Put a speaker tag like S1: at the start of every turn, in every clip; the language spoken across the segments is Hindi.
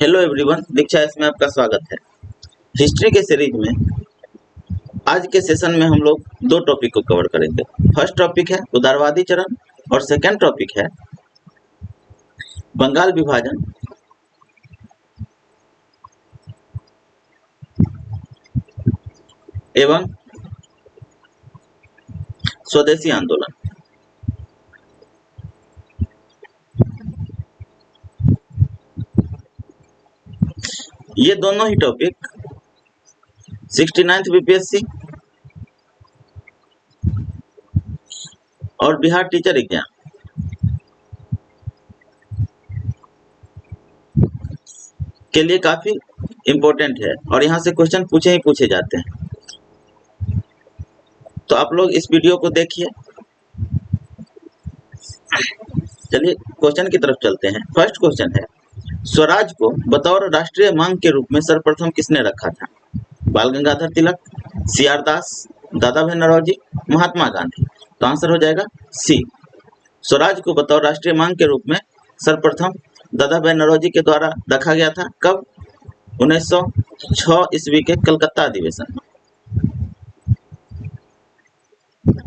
S1: हेलो एवरीवन, दीक्षा इसमें आपका स्वागत है। हिस्ट्री के सीरीज में आज के सेशन में हम लोग दो टॉपिक को कवर करेंगे। फर्स्ट टॉपिक है उदारवादी चरण और सेकंड टॉपिक है बंगाल विभाजन एवं स्वदेशी आंदोलन। ये दोनों ही टॉपिक 69th बीपीएससी और बिहार टीचर एग्जाम के लिए काफी इम्पोर्टेंट है और यहाँ से क्वेश्चन पूछे ही पूछे जाते हैं। तो आप लोग इस वीडियो को देखिए। चलिए क्वेश्चन की तरफ चलते हैं। फर्स्ट क्वेश्चन है, स्वराज को बतौर राष्ट्रीय मांग के रूप में सर्वप्रथम किसने रखा था? बाल गंगाधर तिलक, सी.आर. दास, दादा भाई नौरोजी, महात्मा गांधी। तो आंसर हो जाएगा सी। स्वराज को बतौर राष्ट्रीय मांग के रूप में सर्वप्रथम दादा भाई नौरोजी के द्वारा रखा गया था। कब? 1906 ईस्वी के कलकत्ता अधिवेशन में।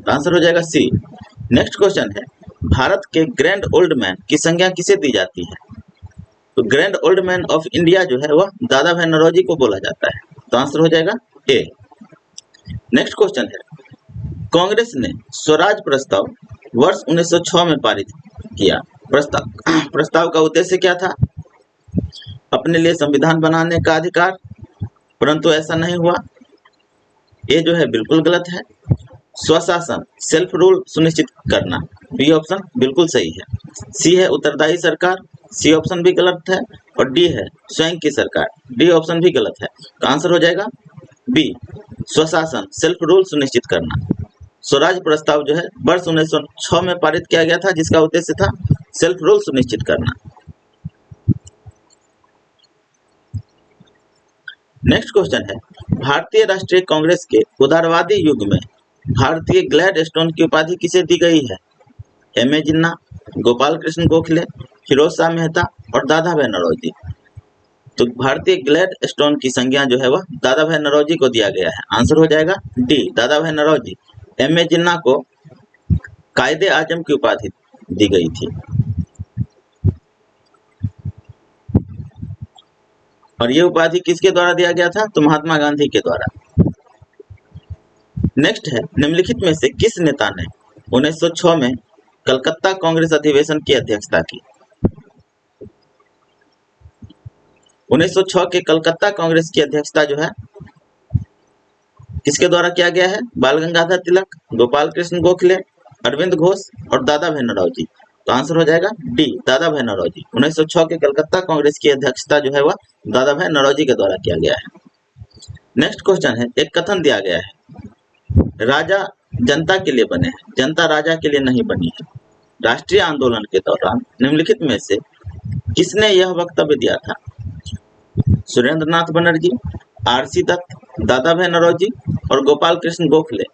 S1: आंसर हो जाएगा सी। नेक्स्ट क्वेश्चन है, भारत के ग्रैंड ओल्ड मैन की संज्ञा किसे दी जाती है? तो grand old man of India जो है वह दादा भाई नौरोजी को बोला जाता है। तो आंसर हो जाएगा ए। नेक्स्ट क्वेश्चन है, कांग्रेस ने स्वराज प्रस्ताव वर्ष 1906 में पारित किया। प्रस्ताव का उद्देश्य क्या था? अपने लिए संविधान बनाने का अधिकार, परंतु ऐसा नहीं हुआ। ये जो है बिल्कुल गलत है। स्वशासन, सेल्फ रूल सुनिश्चित करना, बी ऑप्शन बिल्कुल सही है। सी है उत्तरदायी सरकार, सी ऑप्शन भी गलत है। और डी है स्वयं की सरकार, डी ऑप्शन भी गलत है। तो आंसर हो जाएगा बी, स्वशासन, सेल्फ रूल सुनिश्चित करना। स्वराज प्रस्ताव जो है वर्ष 1906 में पारित किया गया था, जिसका उद्देश्य था सेल्फ रूल सुनिश्चित करना। नेक्स्ट क्वेश्चन है, भारतीय राष्ट्रीय कांग्रेस के उदारवादी युग में भारतीय ग्लैडस्टोन की उपाधि किसे दी गई है? एम.ए. जिन्ना, गोपाल कृष्ण गोखले, फिरोज शाह मेहता और दादा भाई नौरोजी। तो भारतीय ग्लैडस्टोन की संज्ञा जो है वह दादा भाई नौरोजी को दिया गया है। आंसर हो जाएगा डी, दादा भाई नौरोजी। एम.ए. जिन्ना को कायदे आजम की उपाधि दी गई थी और ये उपाधि किसके द्वारा दिया गया था? तो महात्मा गांधी के द्वारा। नेक्स्ट है, निम्नलिखित में से किस नेता ने 1906 में कलकत्ता कांग्रेस अधिवेशन की अध्यक्षता की? 1906 के कलकत्ता कांग्रेस की अध्यक्षता जो है किसके द्वारा किया गया है? बाल गंगाधर तिलक, गोपाल कृष्ण गोखले, अरविंद घोष और दादा भाई नौरोजी। तो आंसर हो जाएगा डी, दादा भाई नौरोजी। 1906 के कलकत्ता कांग्रेस की अध्यक्षता जो है वह दादा भाई नौरोजी के द्वारा किया गया है। नेक्स्ट क्वेश्चन है, एक कथन दिया गया है, राजा जनता के लिए बने हैं, जनता राजा के लिए नहीं बनी है। राष्ट्रीय आंदोलन के दौरान निम्नलिखित में से किसने यह वक्तव्य दिया था? सुरेंद्र नाथ बनर्जी, आर.सी. दत्त, दादा भाई नौरोजी और गोपाल कृष्ण गोखले।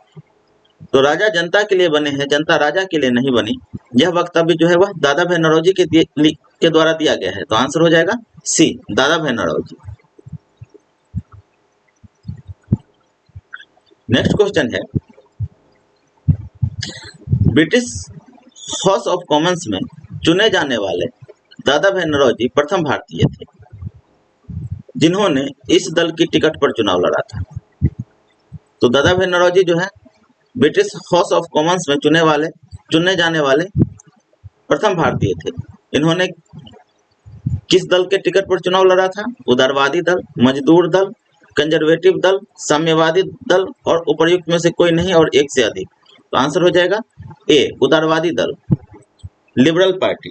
S1: तो राजा जनता के लिए बने हैं, जनता राजा के लिए नहीं बनी, यह वक्तव्य जो है वह दादा भाई नौरोजी के द्वारा दिया गया है। तो आंसर हो जाएगा सी, दादा भाई नौरोजी। नेक्स्ट क्वेश्चन है, ब्रिटिश हाउस ऑफ कॉमन्स में चुने जाने वाले दादा भाई नौरोजी प्रथम भारतीय थे जिन्होंने इस दल की टिकट पर चुनाव लड़ा था। तो दादा भाई नौरोजी जो है ब्रिटिश हाउस ऑफ कॉमन्स में चुने जाने वाले प्रथम भारतीय थे। इन्होंने किस दल के टिकट पर चुनाव लड़ा था? उदारवादी दल, मजदूर दल, कंजर्वेटिव दल, साम्यवादी दल और उपर्युक्त में से कोई नहीं और एक से अधिक। तो आंसर हो जाएगा ए, उदारवादी दल, लिबरल पार्टी।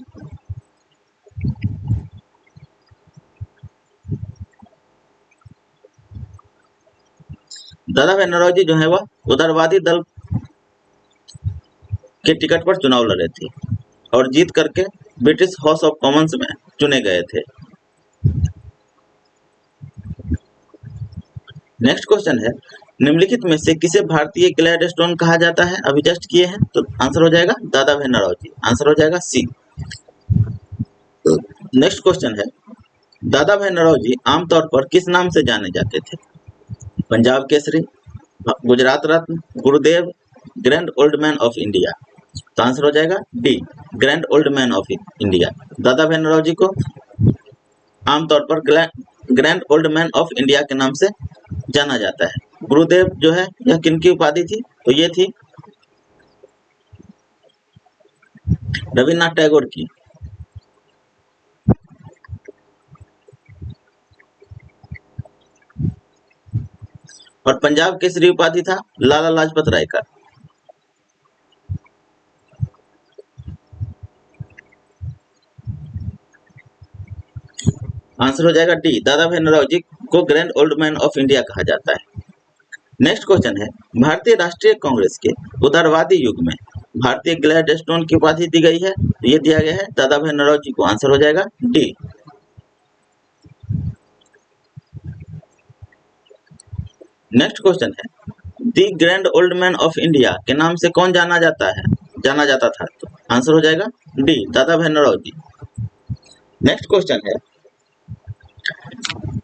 S1: दादा भाई नौरोजी जो है वह उदारवादी दल के टिकट पर चुनाव लड़े थे और जीत करके ब्रिटिश हाउस ऑफ कॉमन्स में चुने गए थे। नेक्स्ट क्वेश्चन है, निम्नलिखित में से किसे भारतीय ग्लैडस्टोन कहा जाता है? अभी जस्ट किए हैं, तो आंसर हो जाएगा दादा भाई नौरोजी। आंसर हो जाएगा सी। नेक्स्ट क्वेश्चन है, दादा भाई नौरोजी आमतौर पर किस नाम से जाने जाते थे? पंजाब केसरी, गुजरात रत्न, गुरुदेव, grand old man of India. तो आंसर हो जाएगा D, grand old man of India. दादा भाई नौरोजी को आमतौर पर grand old man of India के नाम से जाना जाता है। गुरुदेव जो है यह किनकी उपाधि थी? तो ये थी रविन्द्रनाथ टैगोर की। और पंजाब केसरी उपाधि था लाला लाजपत राय का। आंसर हो जाएगा डी, दादा भाई नौरोजी को grand old man of India कहा जाता है। नेक्स्ट क्वेश्चन है, भारतीय राष्ट्रीय कांग्रेस के उदारवादी युग में भारतीय ग्लैडस्टोन की उपाधि दी गई है। तो ये दिया गया है दादा भाई नौरोजी को। आंसर हो जाएगा डी। नेक्स्ट क्वेश्चन है, the grand old man of India के नाम से कौन जाना जाता था? तो आंसर हो जाएगा डी, दादा भाई नौरोजी। नेक्स्ट क्वेश्चन है,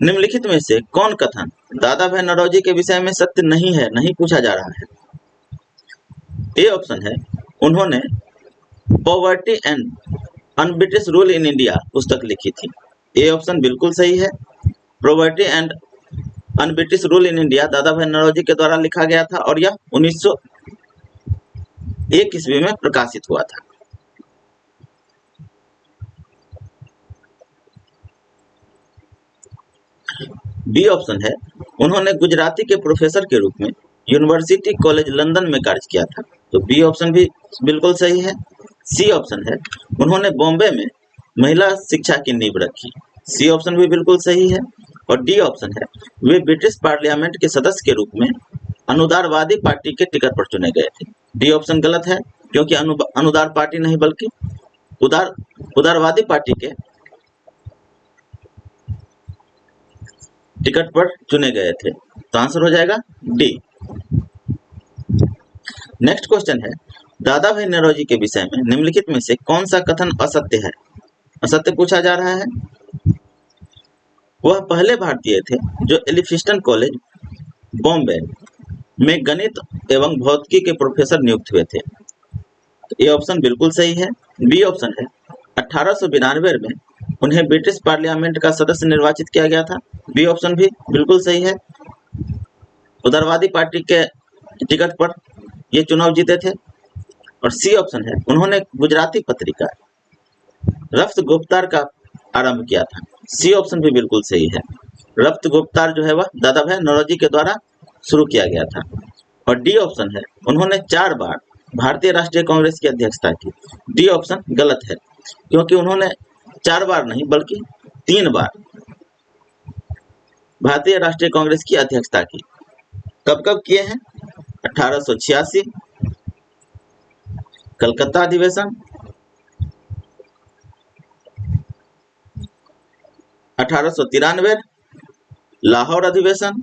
S1: निम्नलिखित में से कौन कथन दादा भाई नौरोजी के विषय में सत्य नहीं है? नहीं पूछा जा रहा है। ए ऑप्शन है, उन्होंने poverty and un-British rule in India पुस्तक लिखी थी। ए ऑप्शन बिल्कुल सही है। Poverty and un-British rule in India दादा भाई नौरोजी के द्वारा लिखा गया था और यह 1901 ईस्वी में प्रकाशित हुआ था। बी ऑप्शन है, उन्होंने गुजराती के प्रोफेसर के रूप में यूनिवर्सिटी कॉलेज लंदन में कार्य किया था। तो बी ऑप्शन भी बिल्कुल सही है। सी ऑप्शन है, उन्होंने बॉम्बे में महिला शिक्षा की नींव रखी। सी ऑप्शन भी बिल्कुल सही है। और डी ऑप्शन है, वे ब्रिटिश पार्लियामेंट के सदस्य के रूप में अनुदारवादी पार्टी के टिकट पर चुने गए थे। डी ऑप्शन गलत है, क्योंकि अनुदार पार्टी नहीं बल्कि उदारवादी पार्टी के टिकट पर चुने गए थे। तो आंसर हो जाएगा डी। नेक्स्ट क्वेश्चन है, दादा भाई नौरोजी के विषय में निम्नलिखित में से कौन सा कथन असत्य है? असत्य पूछा जा रहा है। वह पहले भारतीय थे जो एलिफिंस्टन कॉलेज बॉम्बे में गणित एवं भौतिकी के प्रोफेसर नियुक्त हुए थे। ये ऑप्शन बिल्कुल सही है। बी ऑप्शन है, 1892 में उन्हें ब्रिटिश पार्लियामेंट का सदस्य निर्वाचित किया गया था। बी ऑप्शन भी बिल्कुल सही है। उदारवादी पार्टी के टिकट पर ये चुनाव जीते थे। और सी ऑप्शन है, उन्होंने गुजराती पत्रिका रफ्त गुप्तार का आरंभ किया था। सी ऑप्शन भी बिल्कुल सही है। रफ्त गुप्तार जो है वह दादा भाई नौरोजी के द्वारा शुरू किया गया था। और डी ऑप्शन है, उन्होंने 4 बार भारतीय राष्ट्रीय कांग्रेस की अध्यक्षता की। डी ऑप्शन गलत है, क्योंकि उन्होंने 4 बार नहीं बल्कि 3 बार भारतीय राष्ट्रीय कांग्रेस की अध्यक्षता की। कब कब किए हैं? 1886 कलकत्ता अधिवेशन, 1893 लाहौर अधिवेशन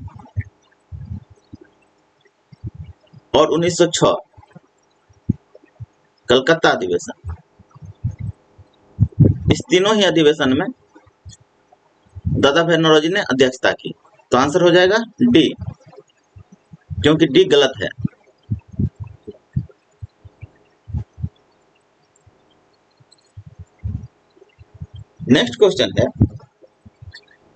S1: और 1906 कलकत्ता अधिवेशन। इस तीनों ही अधिवेशन में दादा भाई नौरोजी ने अध्यक्षता की। तो आंसर हो जाएगा डी, क्योंकि डी गलत है। नेक्स्ट क्वेश्चन है,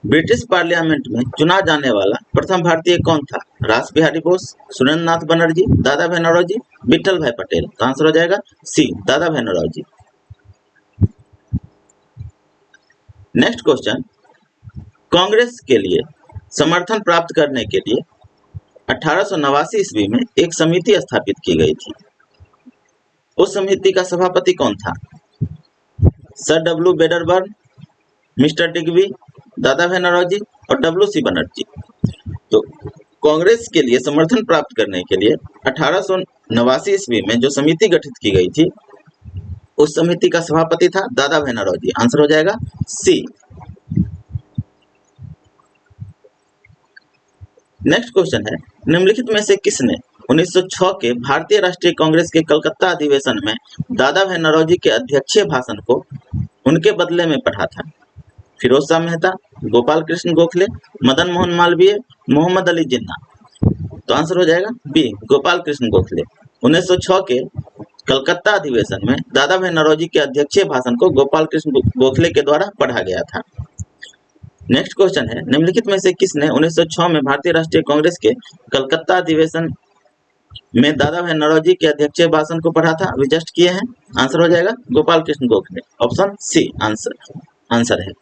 S1: ब्रिटिश पार्लियामेंट में चुना जाने वाला प्रथम भारतीय कौन था? रास बिहारी बोस, सुरेंद्र नाथ बनर्जी, दादा भाई नौरोजी, विट्ठल भाई पटेल। तो आंसर हो जाएगा सी, दादा भाई नौरोजी। नेक्स्ट क्वेश्चन, कांग्रेस के लिए समर्थन प्राप्त करने के लिए 1889 ईस्वी में एक समिति स्थापित की गई थी। उस समिति का सभापति कौन था? सर डब्ल्यू बेडरबर्न, मिस्टर डिग्बी, दादा भाई नौरोजी और डब्ल्यू.सी. बनर्जी। तो कांग्रेस के लिए समर्थन प्राप्त करने के लिए 1889 ईस्वी में जो समिति गठित की गई थी, उस समिति का सभापति था दादा भाई नौरोजी। आंसर हो जाएगा सी। नेक्स्ट क्वेश्चन है, निम्नलिखित में से किसने 1906 के भारतीय राष्ट्रीय कांग्रेस के कलकत्ता अधिवेशन में दादा भाई नौरोजी के अध्यक्षीय भाषण को उनके बदले में पढ़ा था? फिरोज शाह मेहता, गोपाल कृष्ण गोखले, मदन मोहन मालवीय, मोहम्मद अली जिन्ना। तो आंसर हो जाएगा बी, गोपाल कृष्ण गोखले। 1906 के कलकत्ता अधिवेशन में दादा भाई नौरोजी के अध्यक्षीय भाषण को गोपाल कृष्ण गोखले के द्वारा पढ़ा गया था। नेक्स्ट क्वेश्चन है, निम्नलिखित में से किसने 1906 में भारतीय राष्ट्रीय कांग्रेस के कलकत्ता अधिवेशन में दादा भाई नौरोजी के अध्यक्षीय भाषण को पढ़ा था? अभी जस्ट किए हैं। आंसर हो जाएगा Gopal Krishna Gokhale. Option C answer है।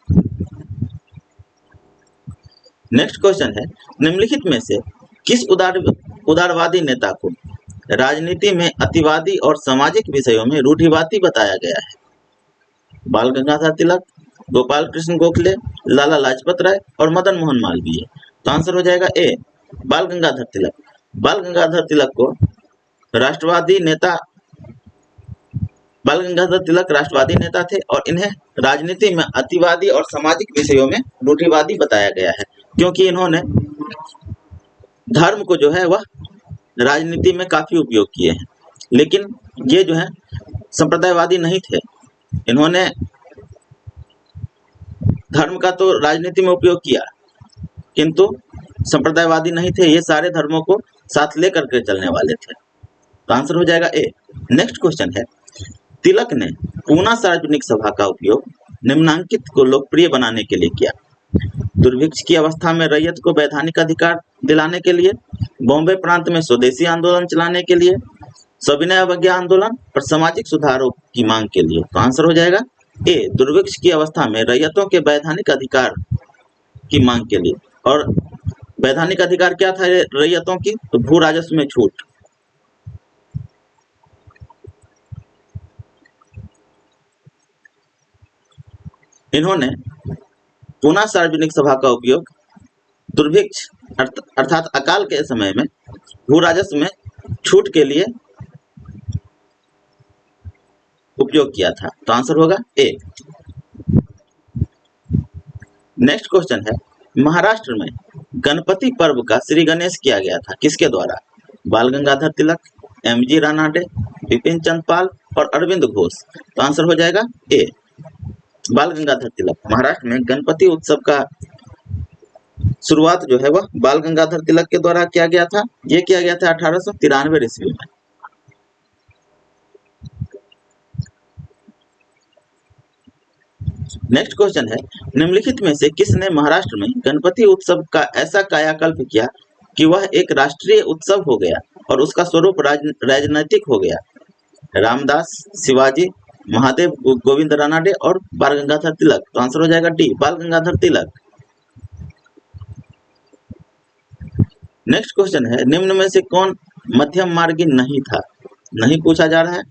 S1: नेक्स्ट क्वेश्चन है, निम्नलिखित में से किस उदारवादी नेता को राजनीति में अतिवादी और सामाजिक विषयों में रूढ़िवादी बताया गया है? बाल गंगाधर तिलक, गोपाल कृष्ण गोखले, लाला लाजपत राय और मदन मोहन मालवीय। तो आंसर हो जाएगा ए, बाल गंगाधर तिलक। बाल गंगाधर तिलक को राष्ट्रवादी नेता बाल गंगाधर तिलक राष्ट्रवादी नेता थे और इन्हें राजनीति में अतिवादी और सामाजिक विषयों में रूढ़िवादी बताया गया है, क्योंकि इन्होंने धर्म को जो है वह राजनीति में काफी उपयोग किए हैं। लेकिन ये जो है संप्रदायवादी नहीं थे। इन्होंने धर्म का तो राजनीति में उपयोग किया, किंतु संप्रदायवादी नहीं थे। ये सारे धर्मों को साथ लेकर के चलने वाले थे। तो आंसर हो जाएगा ए। नेक्स्ट क्वेश्चन है, तिलक ने पूना सार्वजनिक सभा का उपयोग निम्नांकित को लोकप्रिय बनाने के लिए किया? दुर्भिक्ष की अवस्था में रैयत को वैधानिक अधिकार दिलाने के लिए, बॉम्बे प्रांत में स्वदेशी आंदोलन चलाने के लिए, सविनय अवज्ञा आंदोलन और सामाजिक सुधारों की मांग के लिए। तो आंसर हो जाएगा ए, दुर्भिक्ष की अवस्था में रैयतों के वैधानिक अधिकार की मांग के लिए। और वैधानिक अधिकार क्या था रैयतों की? तो भू राजस्व में छूट। इन्होंने पूना सार्वजनिक सभा का उपयोग दुर्भिक्ष अर्थात अकाल के समय में भू राजस्व में छूट के लिए उपयोग किया था। तो आंसर होगा ए। नेक्स्ट क्वेश्चन है, महाराष्ट्र में गणपति पर्व का श्री गणेश किया गया था किसके द्वारा? बाल गंगाधर तिलक, एमजी रानाडे, बिपिन चंद्र पाल और अरविंद घोष। तो आंसर हो जाएगा ए, बाल गंगाधर तिलक। महाराष्ट्र में गणपति उत्सव का शुरुआत जो है वह बाल गंगाधर तिलक के द्वारा किया गया था। ये किया गया था 1893 ईस्वी में। नेक्स्ट क्वेश्चन है, निम्नलिखित में से किसने महाराष्ट्र में गणपति उत्सव का ऐसा कायाकल्प किया कि वह एक राष्ट्रीय उत्सव हो गया और उसका स्वरूप राजनैतिक हो गया? रामदास, शिवाजी, महादेव गोविंद रानाडे और बाल गंगाधर तिलक। तो आंसर हो जाएगा डी, बाल गंगाधर तिलक। नेक्स्ट क्वेश्चन है, निम्न में से कौन मध्यम मार्गी नहीं था? नहीं पूछा जा रहा है।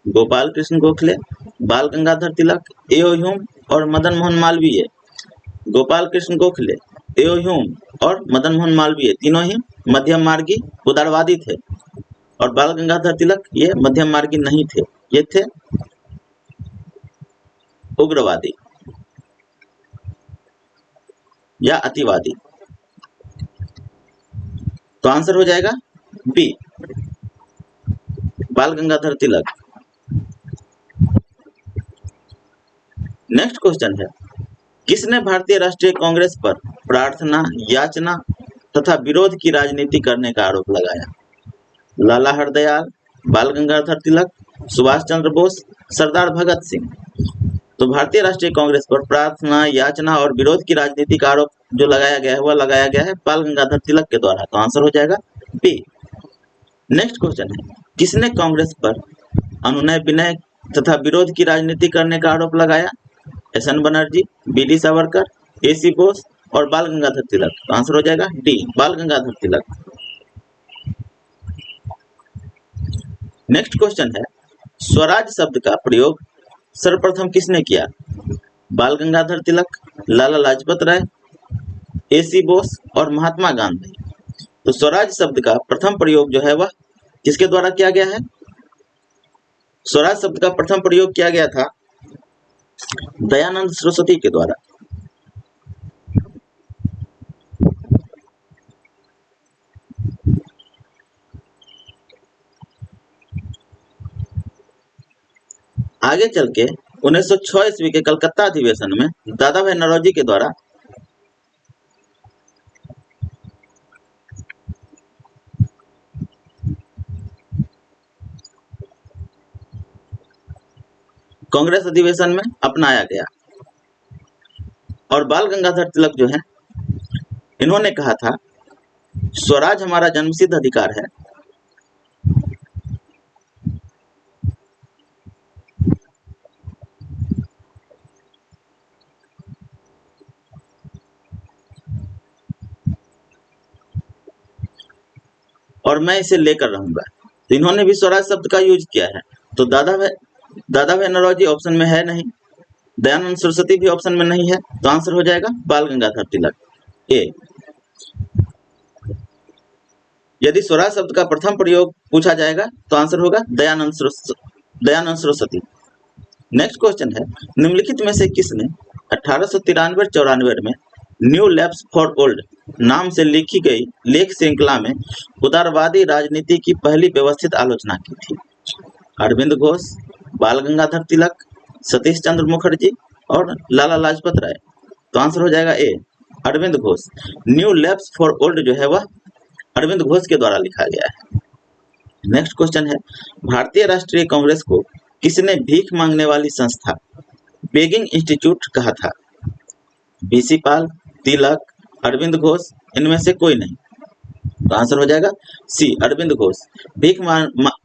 S1: गोपाल कृष्ण गोखले, बाल गंगाधर तिलक, एओ ह्यूम और मदन मोहन मालवीय। गोपाल कृष्ण गोखले, एओ ह्यूम और मदन मोहन मालवीय तीनों ही मध्यम मार्गी उदारवादी थे और बाल गंगाधर तिलक ये मध्यम मार्गी नहीं थे, ये थे उग्रवादी या अतिवादी। तो आंसर हो जाएगा बी, बाल गंगाधर तिलक। नेक्स्ट क्वेश्चन है, किसने भारतीय राष्ट्रीय कांग्रेस पर प्रार्थना, याचना तथा विरोध की राजनीति करने का आरोप लगाया? लाला हरदयाल, बाल गंगाधर तिलक, सुभाष चंद्र बोस, सरदार भगत सिंह। तो भारतीय राष्ट्रीय कांग्रेस पर प्रार्थना, याचना और विरोध की राजनीति का आरोप जो लगाया गया है वह लगाया गया है बाल गंगाधर तिलक के द्वारा। तो आंसर हो जाएगा बी। नेक्स्ट क्वेश्चन है, किसने कांग्रेस पर अनुनय विनय तथा विरोध की राजनीति करने का आरोप लगाया? SN. Banerjee, BD. Savarkar, AC. Bose और बाल गंगाधर तिलक। तो आंसर हो जाएगा डी, बाल गंगाधर तिलक। नेक्स्ट क्वेश्चन है, स्वराज शब्द का प्रयोग सर्वप्रथम किसने किया? बाल गंगाधर तिलक, लाला लाजपत राय, ए.सी. बोस और महात्मा गांधी। तो स्वराज शब्द का प्रथम प्रयोग जो है वह किसके द्वारा किया गया है? स्वराज शब्द का प्रथम प्रयोग किया गया था दयानंद सरस्वती के द्वारा। आगे चल के 1906 ईस्वी के कलकत्ता अधिवेशन में दादा भाई नौरोजी के द्वारा कांग्रेस अधिवेशन में अपनाया गया। और बाल गंगाधर तिलक जो है, इन्होंने कहा था स्वराज हमारा जन्मसिद्ध अधिकार है, और मैं इसे लेकर रहूंगा। तो इन्होंने भी स्वराज शब्द का यूज किया है। तो दादा भाई नौरोजी ऑप्शन में है नहीं, दयानंद सरस्वती भी ऑप्शन में नहीं है, तो आंसर हो जाएगा बाल गंगाधर तिलक, ए। यदि स्वराज शब्द का प्रथम प्रयोग पूछा जाएगा तो आंसर होगा दयानंद सरस्वती। नेक्स्ट क्वेश्चन है, निम्नलिखित में से किसने 1893-94 में न्यू लैब्स फॉर ओल्ड नाम से लिखी गई लेख श्रृंखला में उदारवादी राजनीति की पहली व्यवस्थित आलोचना की थी? अरविंद घोष, बाल गंगाधर तिलक, सतीश चंद्र मुखर्जी और लाला लाजपत राय। तो आंसर हो जाएगा A, Arvind Ghosh. New lamps for old जो है वह अरविंद घोष के द्वारा लिखा गया है। नेक्स्ट क्वेश्चन है, भारतीय राष्ट्रीय कांग्रेस को किसने भीख मांगने वाली संस्था बेगिंग इंस्टीट्यूट कहा था? बीसी पाल, तिलक, अरविंद घोष, इनमें से कोई नहीं। तो आंसर हो जाएगा सी, अरविंद घोष।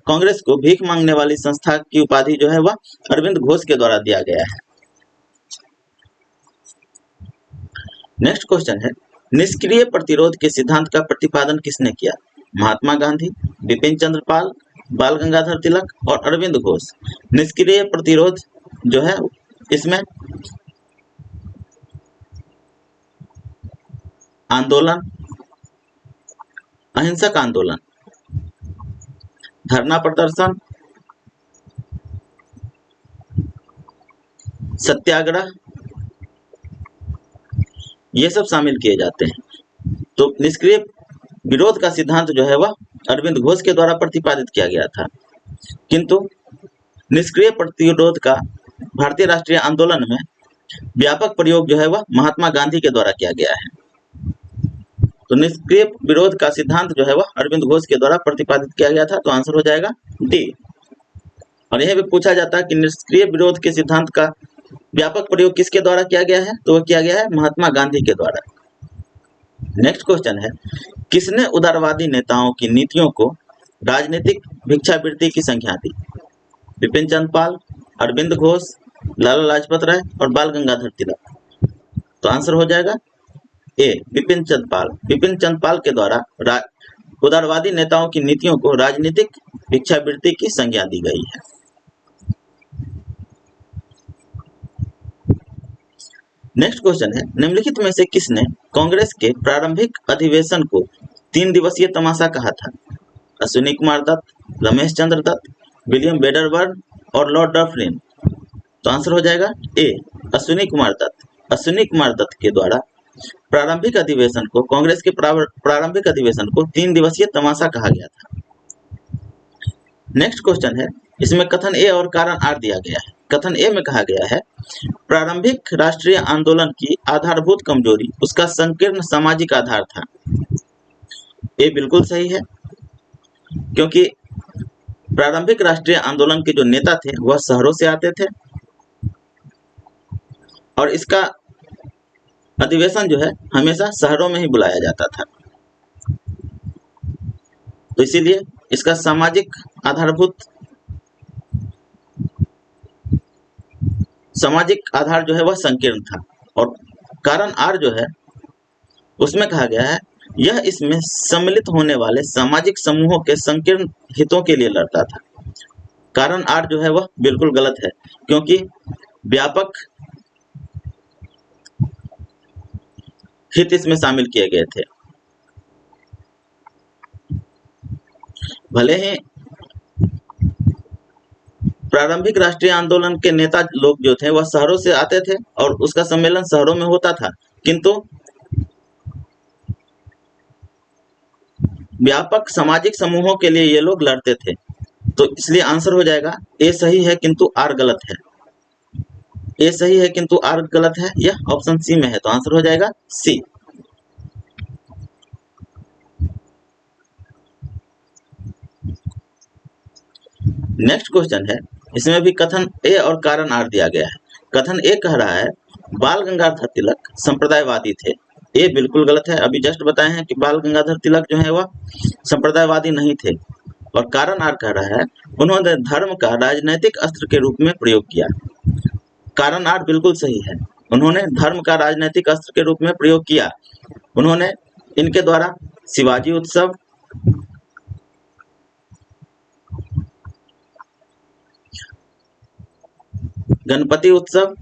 S1: कांग्रेस को भीख मांगने वाली संस्था की उपाधि जो है वह अरविंद घोष के द्वारा दिया गया है। नेक्स्ट क्वेश्चन है, निष्क्रिय प्रतिरोध के सिद्धांत का प्रतिपादन किसने किया? महात्मा गांधी, बिपिन चंद्र पाल, बाल गंगाधर तिलक और अरविंद घोष। निष्क्रिय प्रतिरोध जो है इसमें आंदोलन, अहिंसक आंदोलन, धरना प्रदर्शन, सत्याग्रह, ये सब शामिल किए जाते हैं। तो निष्क्रिय विरोध का सिद्धांत जो है वह अरविंद घोष के द्वारा प्रतिपादित किया गया था, किंतु निष्क्रिय प्रतिरोध का भारतीय राष्ट्रीय आंदोलन में व्यापक प्रयोग जो है वह महात्मा गांधी के द्वारा किया गया है। तो निष्क्रिय विरोध का सिद्धांत जो है वह अरविंद घोष के द्वारा प्रतिपादित किया गया था, तो आंसर हो जाएगा डी। और यह भी पूछा जाता है कि निष्क्रिय विरोध के सिद्धांत का व्यापक प्रयोग किसके द्वारा किया गया है, तो वह किया गया है महात्मा गांधी के द्वारा। नेक्स्ट क्वेश्चन है, किसने उदारवादी नेताओं की नीतियों को राजनीतिक भिक्षावृत्ति की संज्ञा दी? बिपिन चंद्र पाल, अरविंद घोष, लाला लाजपत राय और बाल गंगाधर तिलक। तो आंसर हो जाएगा ए, बिपिन चंद्र पाल। बिपिन चंद्र पाल के द्वारा उदारवादी नेताओं की नीतियों को राजनीतिक भिक्षावृत्ति की संज्ञा दी गई है। नेक्स्ट क्वेश्चन है, निम्नलिखित में से किसने कांग्रेस के प्रारंभिक अधिवेशन को 3 दिवसीय तमाशा कहा था? अश्विनी कुमार दत्त, रमेश चंद्र दत्त, विलियम वेडरबर्न और लॉर्ड डफरिन। तो आंसर हो जाएगा ए, अश्विनी कुमार दत्त। अश्विनी कुमार दत्त के द्वारा प्रारंभिक अधिवेशन को, कांग्रेस के प्रारंभिक अधिवेशन को 3 दिवसीय तमाशा कहा गया था। नेक्स्ट क्वेश्चन है, इसमें कथन ए और कारण आर दिया गया है। कथन ए में कहा गया है, प्रारंभिक राष्ट्रीय आंदोलन की आधारभूत कमजोरी उसका संकीर्ण सामाजिक आधार था। ये बिल्कुल सही है, क्योंकि प्रारंभिक राष्ट्रीय आंदोलन के जो नेता थे वह शहरों से आते थे और इसका अधिवेशन जो है हमेशा शहरों में ही बुलाया जाता था। तो इसीलिए इसका सामाजिक आधार जो है वह संकीर्ण था। और कारण आर जो है उसमें कहा गया है, यह इसमें सम्मिलित होने वाले सामाजिक समूहों के संकीर्ण हितों के लिए लड़ता था। कारण आर जो है वह बिल्कुल गलत है, क्योंकि व्यापक हित इसमें शामिल किए गए थे। भले ही प्रारंभिक राष्ट्रीय आंदोलन के नेता लोग जो थे वह शहरों से आते थे और उसका सम्मेलन शहरों में होता था, किंतु व्यापक सामाजिक समूहों के लिए ये लोग लड़ते थे। तो इसलिए आंसर हो जाएगा ए सही है किंतु आर गलत है। ए सही है किंतु आर गलत है, यह ऑप्शन सी में है, तो आंसर हो जाएगा सी। नेक्स्ट क्वेश्चन है, इसमें भी कथन ए और कारण आर दिया गया है। कथन ए कह रहा है बाल गंगाधर तिलक संप्रदायवादी थे। ये बिल्कुल गलत है। अभी जस्ट बताए हैं कि बाल गंगाधर तिलक जो है वह संप्रदायवादी नहीं थे। और कारण आर कह रहा है उन्होंने धर्म का राजनैतिक अस्त्र के रूप में प्रयोग किया। कारण आर बिल्कुल सही है। उन्होंने धर्म का राजनैतिक अस्त्र के रूप में प्रयोग किया। उन्होंने इनके द्वारा शिवाजी उत्सव, गणपति उत्सव,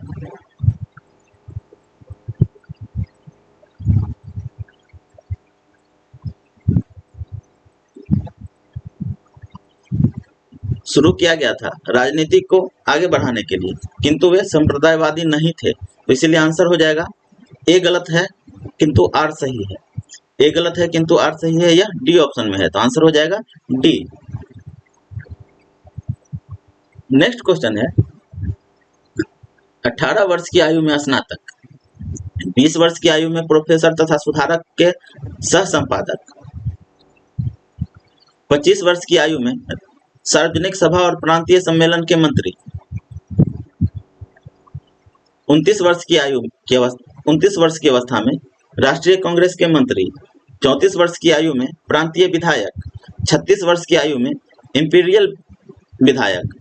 S1: शुरू किया गया था राजनीति को आगे बढ़ाने के लिए, किंतु वे संप्रदायवादी नहीं थे। तो इसीलिए आंसर हो जाएगा ए गलत है किंतु आर सही है। ए गलत है किंतु आर सही है, यह डी ऑप्शन में है। तो आंसर हो जाएगा डी। नेक्स्ट क्वेश्चन है 18 वर्ष की आयु में स्नातक, 20 वर्ष की आयु में प्रोफेसर तथा सुधारक के सह संपादक, 25 वर्ष की आयु में सार्वजनिक सभा और प्रांतीय सम्मेलन के मंत्री, 29 वर्ष की अवस्था में राष्ट्रीय कांग्रेस के मंत्री, 34 वर्ष की आयु में प्रांतीय विधायक, 36 वर्ष की आयु में इंपीरियल विधायक,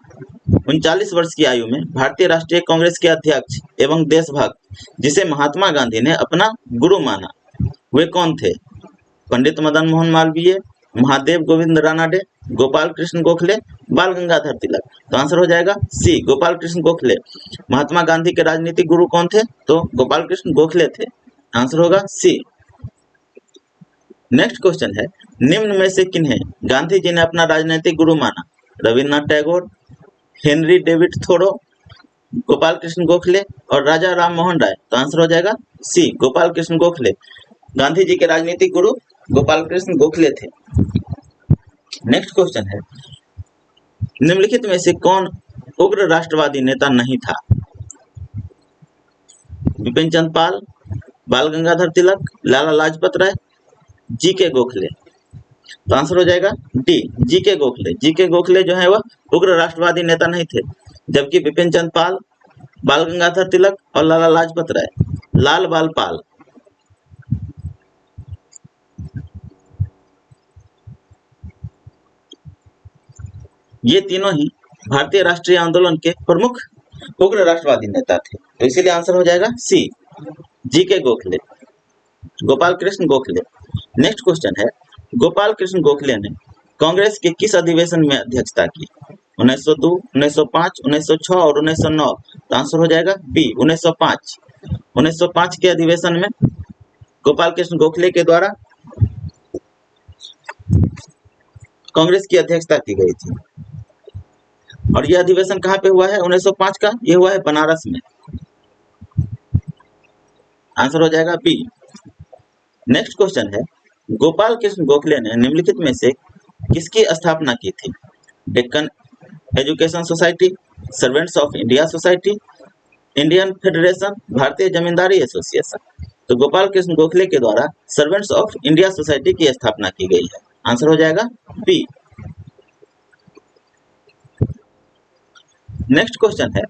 S1: 39 वर्ष की आयु में भारतीय राष्ट्रीय कांग्रेस के अध्यक्ष एवं देशभक्त, जिसे महात्मा गांधी ने अपना गुरु माना। वे कौन थे? पंडित मदन मोहन मालवीय, महादेव गोविंद रानाडे, गोपाल कृष्ण गोखले, बाल गंगाधर तिलक। तो आंसर हो जाएगा सी, गोपाल कृष्ण गोखले। महात्मा गांधी के राजनीतिक गुरु कौन थे? तो गोपाल कृष्ण गोखले थे। आंसर होगा सी। नेक्स्ट क्वेश्चन है निम्न में से किन्हें गांधी जी ने अपना राजनीतिक गुरु माना? Rabindranath Tagore, Henry David Thoreau, Gopal Krishna Gokhale और राजा राम मोहन राय। तो आंसर हो जाएगा सी, गोपाल कृष्ण गोखले। गांधी जी के राजनीतिक गुरु गोपाल कृष्ण गोखले थे। नेक्स्ट क्वेश्चन है निम्नलिखित में से कौन उग्र राष्ट्रवादी नेता नहीं था? विपिन चंद्र पाल, बाल गंगाधर तिलक, लाला लाजपत राय, जी के गोखले। तो आंसर हो जाएगा डी, जी के गोखले। जी के गोखले जो है वह उग्र राष्ट्रवादी नेता नहीं थे, जबकि विपिन चंद्र पाल, बाल गंगाधर तिलक और लाला लाजपत राय, लाल बाल पाल, ये तीनों ही भारतीय राष्ट्रीय आंदोलन के प्रमुख उग्र राष्ट्रवादी नेता थे। तो इसीलिए आंसर हो जाएगा सी, जी के गोखले, गोपाल कृष्ण गोखले। नेक्स्ट क्वेश्चन है गोपाल कृष्ण गोखले ने कांग्रेस के किस अधिवेशन में अध्यक्षता की? 1902, 1905, 1906 और 1909। तो आंसर हो जाएगा बी, 1905। 1905 के अधिवेशन में गोपाल कृष्ण गोखले के द्वारा कांग्रेस की अध्यक्षता की गई थी। और यह अधिवेशन कहाँ पे हुआ है? 1905 का यह हुआ है बनारस में। आंसर हो जाएगा बी। नेक्स्ट क्वेश्चन है गोपाल कृष्ण गोखले ने निम्नलिखित में से किसकी स्थापना की थी? Deccan education society, servants of India society, Indian federation, भारतीय जमींदारी एसोसिएशन। तो गोपाल कृष्ण गोखले के द्वारा सर्वेंट्स ऑफ इंडिया सोसाइटी की स्थापना की गई है। आंसर हो जाएगा बी। नेक्स्ट क्वेश्चन है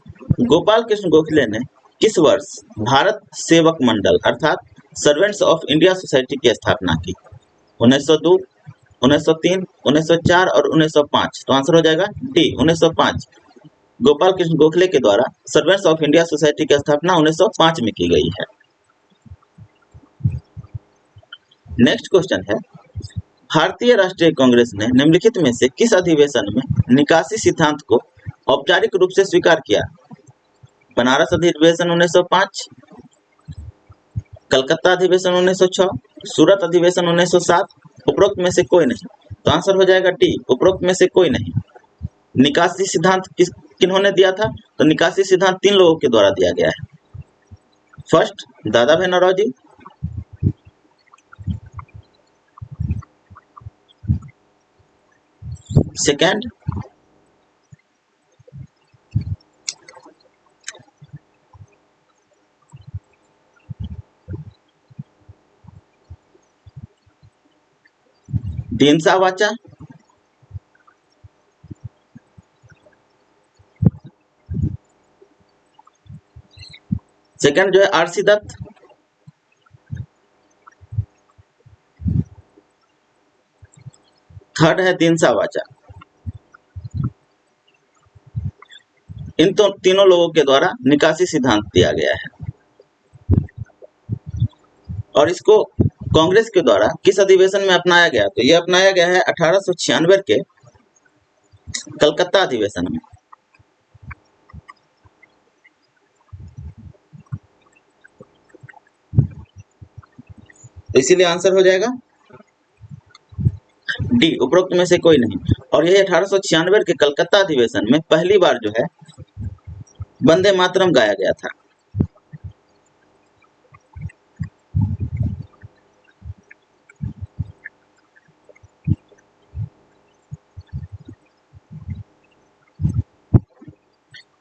S1: गोपाल कृष्ण गोखले ने किस वर्ष भारत सेवक मंडल अर्थात सर्वेंट्स ऑफ इंडिया सोसाइटी की स्थापना की? 1902, 1903, 1904 और 1905। तो आंसर हो जाएगा डी, 1905। गोपाल कृष्ण गोखले के द्वारा सर्वेंट्स ऑफ इंडिया सोसाइटी की स्थापना 1905 में की गई है। नेक्स्ट क्वेश्चन है भारतीय राष्ट्रीय कांग्रेस ने निम्नलिखित में से किस अधिवेशन में निकासी सिद्धांत को औपचारिक रूप से स्वीकार किया? बनारस अधिवेशन 1905, कलकत्ता अधिवेशन 1906, सूरत अधिवेशन 1907, उपरोक्त में से कोई नहीं। तो आंसर हो जाएगा डी, उपरोक्त में से कोई नहीं। निकासी सिद्धांत किन्होंने दिया था? तो निकासी सिद्धांत 3 लोगों के द्वारा दिया गया है। फर्स्ट दादा भाई नौरोजी, सेकेंड दीनसा वाचा, सेकंड जो है आरसी दत्त, थर्ड है दिनसा वाचा। इन तो तीनों लोगों के द्वारा निकासी सिद्धांत दिया गया है और इसको कांग्रेस के द्वारा किस अधिवेशन में अपनाया गया? तो यह अपनाया गया है 1896 के कलकत्ता अधिवेशन में। तो इसीलिए आंसर हो जाएगा डी, उपरोक्त में से कोई नहीं। और यह 1896 के कलकत्ता अधिवेशन में पहली बार जो है वंदे मातरम गाया गया था।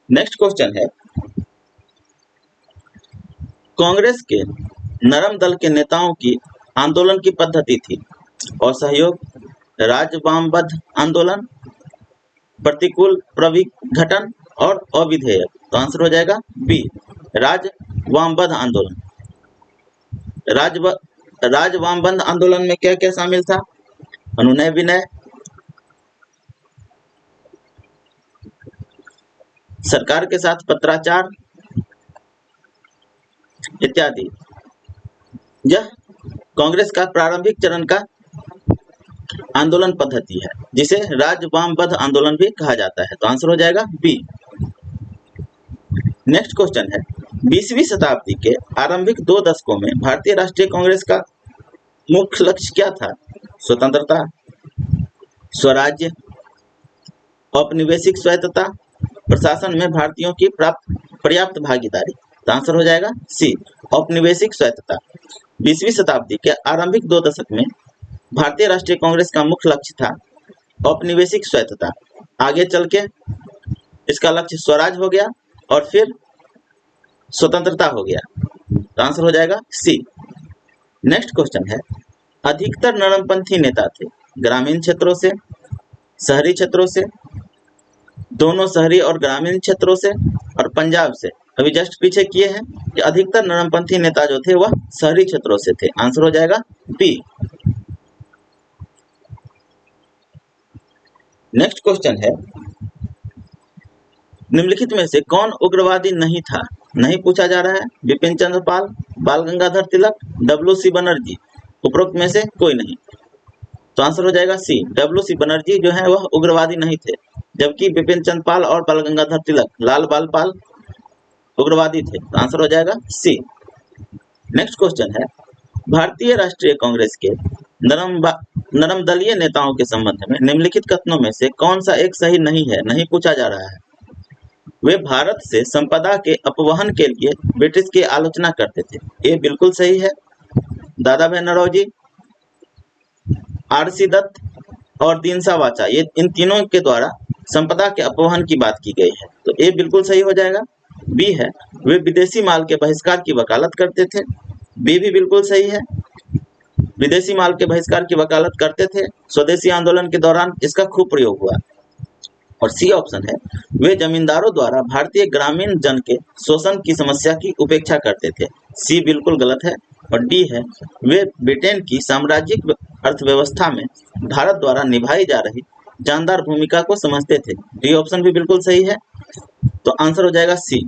S1: नेक्स्ट क्वेश्चन है, कांग्रेस के नरम दल के नेताओं की आंदोलन की पद्धति थी और सहयोग राजवामबद्ध आंदोलन, प्रतिकूल प्रविघटन और अविधेयक। तो आंसर हो जाएगा बी, राजवामबद्ध आंदोलन। राजवामबद्ध आंदोलन में क्या क्या शामिल था? अनुनय विनय, सरकार के साथ पत्राचार इत्यादि। यह कांग्रेस का प्रारंभिक चरण का आंदोलन पद्धति है जिसे राजवामबद्ध आंदोलन भी कहा जाता है। तो आंसर हो जाएगा बी। नेक्स्ट क्वेश्चन है, 20वीं शताब्दी के आरंभिक 2 दशकों में भारतीय राष्ट्रीय कांग्रेस का मुख्य लक्ष्य क्या था? स्वतंत्रता, स्वराज्य, औपनिवेशिक स्वायत्तता, प्रशासन में भारतीयों की पर्याप्त भागीदारी। तो आंसर हो जाएगा सी, औपनिवेशिक स्वायत्तता। 20वीं शताब्दी के आरंभिक 2 दशक में भारतीय राष्ट्रीय कांग्रेस का मुख्य लक्ष्य था औपनिवेशिक स्वायत्तता। आगे चल के इसका लक्ष्य स्वराज हो गया और फिर स्वतंत्रता हो गया। तो आंसर हो जाएगा सी। नेक्स्ट क्वेश्चन है, अधिकतर नरमपंथी नेता थे ग्रामीण क्षेत्रों से, शहरी क्षेत्रों से, दोनों शहरी और ग्रामीण क्षेत्रों से और पंजाब से। अभी जस्ट पीछे किए हैं कि अधिकतर नरमपंथी नेता जो थे वह शहरी क्षेत्रों से थे। आंसर हो जाएगा बी। नेक्स्ट क्वेश्चन है, निम्नलिखित में से कौन उग्रवादी नहीं था? नहीं पूछा जा रहा है। बिपिन चंद्र पाल, बाल गंगाधर तिलक, डब्ल्यू.सी. बनर्जी, उपरोक्त में से कोई नहीं। तो आंसर हो जाएगा सी, डब्ल्यू.सी. बनर्जी जो है वह उग्रवादी नहीं थे, जबकि बिपिन चंद्र पाल और बाल गंगाधर तिलक, लाल बाल पाल उग्रवादी थे। तो आंसर हो जाएगा सी। नेक्स्ट क्वेश्चन है, भारतीय राष्ट्रीय कांग्रेस के नरम दलीय नेताओं के संबंध में निम्नलिखित कथनों में से कौन सा एक सही नहीं है? नहीं पूछा जा रहा है। वे भारत से संपदा के अपवहन के लिए ब्रिटिश की आलोचना करते थे। ये बिल्कुल सही है। दादा भाई नौरोजी, आरसी दत्त और दीनसा वाचा, ये इन तीनों के द्वारा संपदा के अपवहन की बात की गई है। तो ये बिल्कुल सही हो जाएगा। बी है, वे विदेशी माल के बहिष्कार की वकालत करते थे। बी भी बिल्कुल सही है, विदेशी माल के बहिष्कार की वकालत करते थे। स्वदेशी आंदोलन के दौरान इसका खूब प्रयोग हुआ। और सी ऑप्शन है, वे जमींदारों द्वारा भारतीय ग्रामीण जन के शोषण की समस्या की उपेक्षा करते थे। सी बिल्कुल गलत है। और डी है, वे ब्रिटेन की साम्राज्यिक अर्थव्यवस्था में भारत द्वारा निभाई जा रही जानदार भूमिका को समझते थे। डी ऑप्शन भी बिल्कुल सही है। तो आंसर हो जाएगा सी,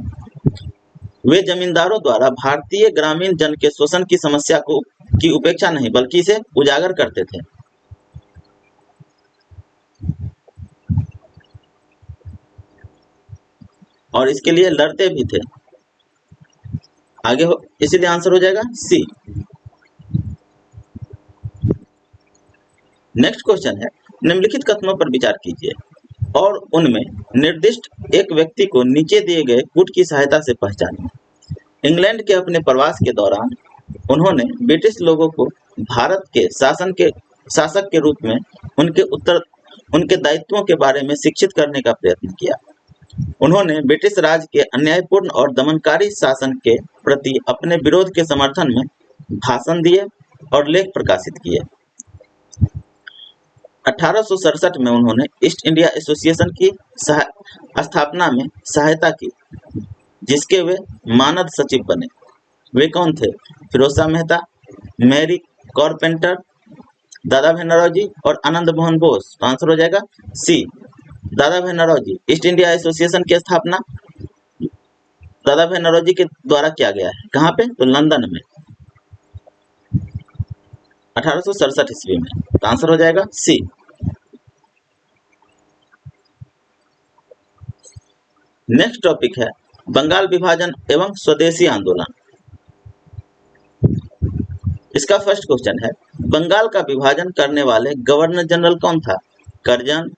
S1: वे जमींदारों द्वारा भारतीय ग्रामीण जन के शोषण की समस्या की उपेक्षा नहीं बल्कि इसे उजागर करते थे। और इसके लिए लड़ते भी थे। आगे हो, इसीलिए आंसर हो जाएगा सी। नेक्स्ट क्वेश्चन है, निम्नलिखित कथनों पर विचार कीजिए और उनमें निर्दिष्ट एक व्यक्ति को नीचे दिए गए कूट की सहायता से पहचानें। इंग्लैंड के अपने प्रवास के दौरान उन्होंने ब्रिटिश लोगों को भारत के शासक के रूप में उनके दायित्वों के बारे में शिक्षित करने का प्रयत्न किया। उन्होंने ब्रिटिश राज के अन्यायपूर्ण और दमनकारी शासन के प्रति अपने विरोध के समर्थन में भाषण दिए और लेख प्रकाशित किए। 1867 में उन्होंने ईस्ट इंडिया एसोसिएशन की स्थापना में सहायता की। जिसके वे मानद सचिव बने। वे कौन थे? फिरोज शाह मेहता, मैरी कॉर्पेंटर, दादा भाई नौरोजी और आनंद मोहन बोस। तो आंसर हो जाएगा सी, दादा भाई नौरोजी। ईस्ट इंडिया एसोसिएशन की स्थापना दादा भाई नौरोजी के द्वारा किया गया है। कहाँ पे? तो लंदन में 1867 ईस्वी में। तो आंसर हो जाएगा सी। नेक्स्ट टॉपिक है बंगाल विभाजन एवं स्वदेशी आंदोलन। इसका फर्स्ट क्वेश्चन है, बंगाल का विभाजन करने वाले गवर्नर जनरल कौन था? Curzon,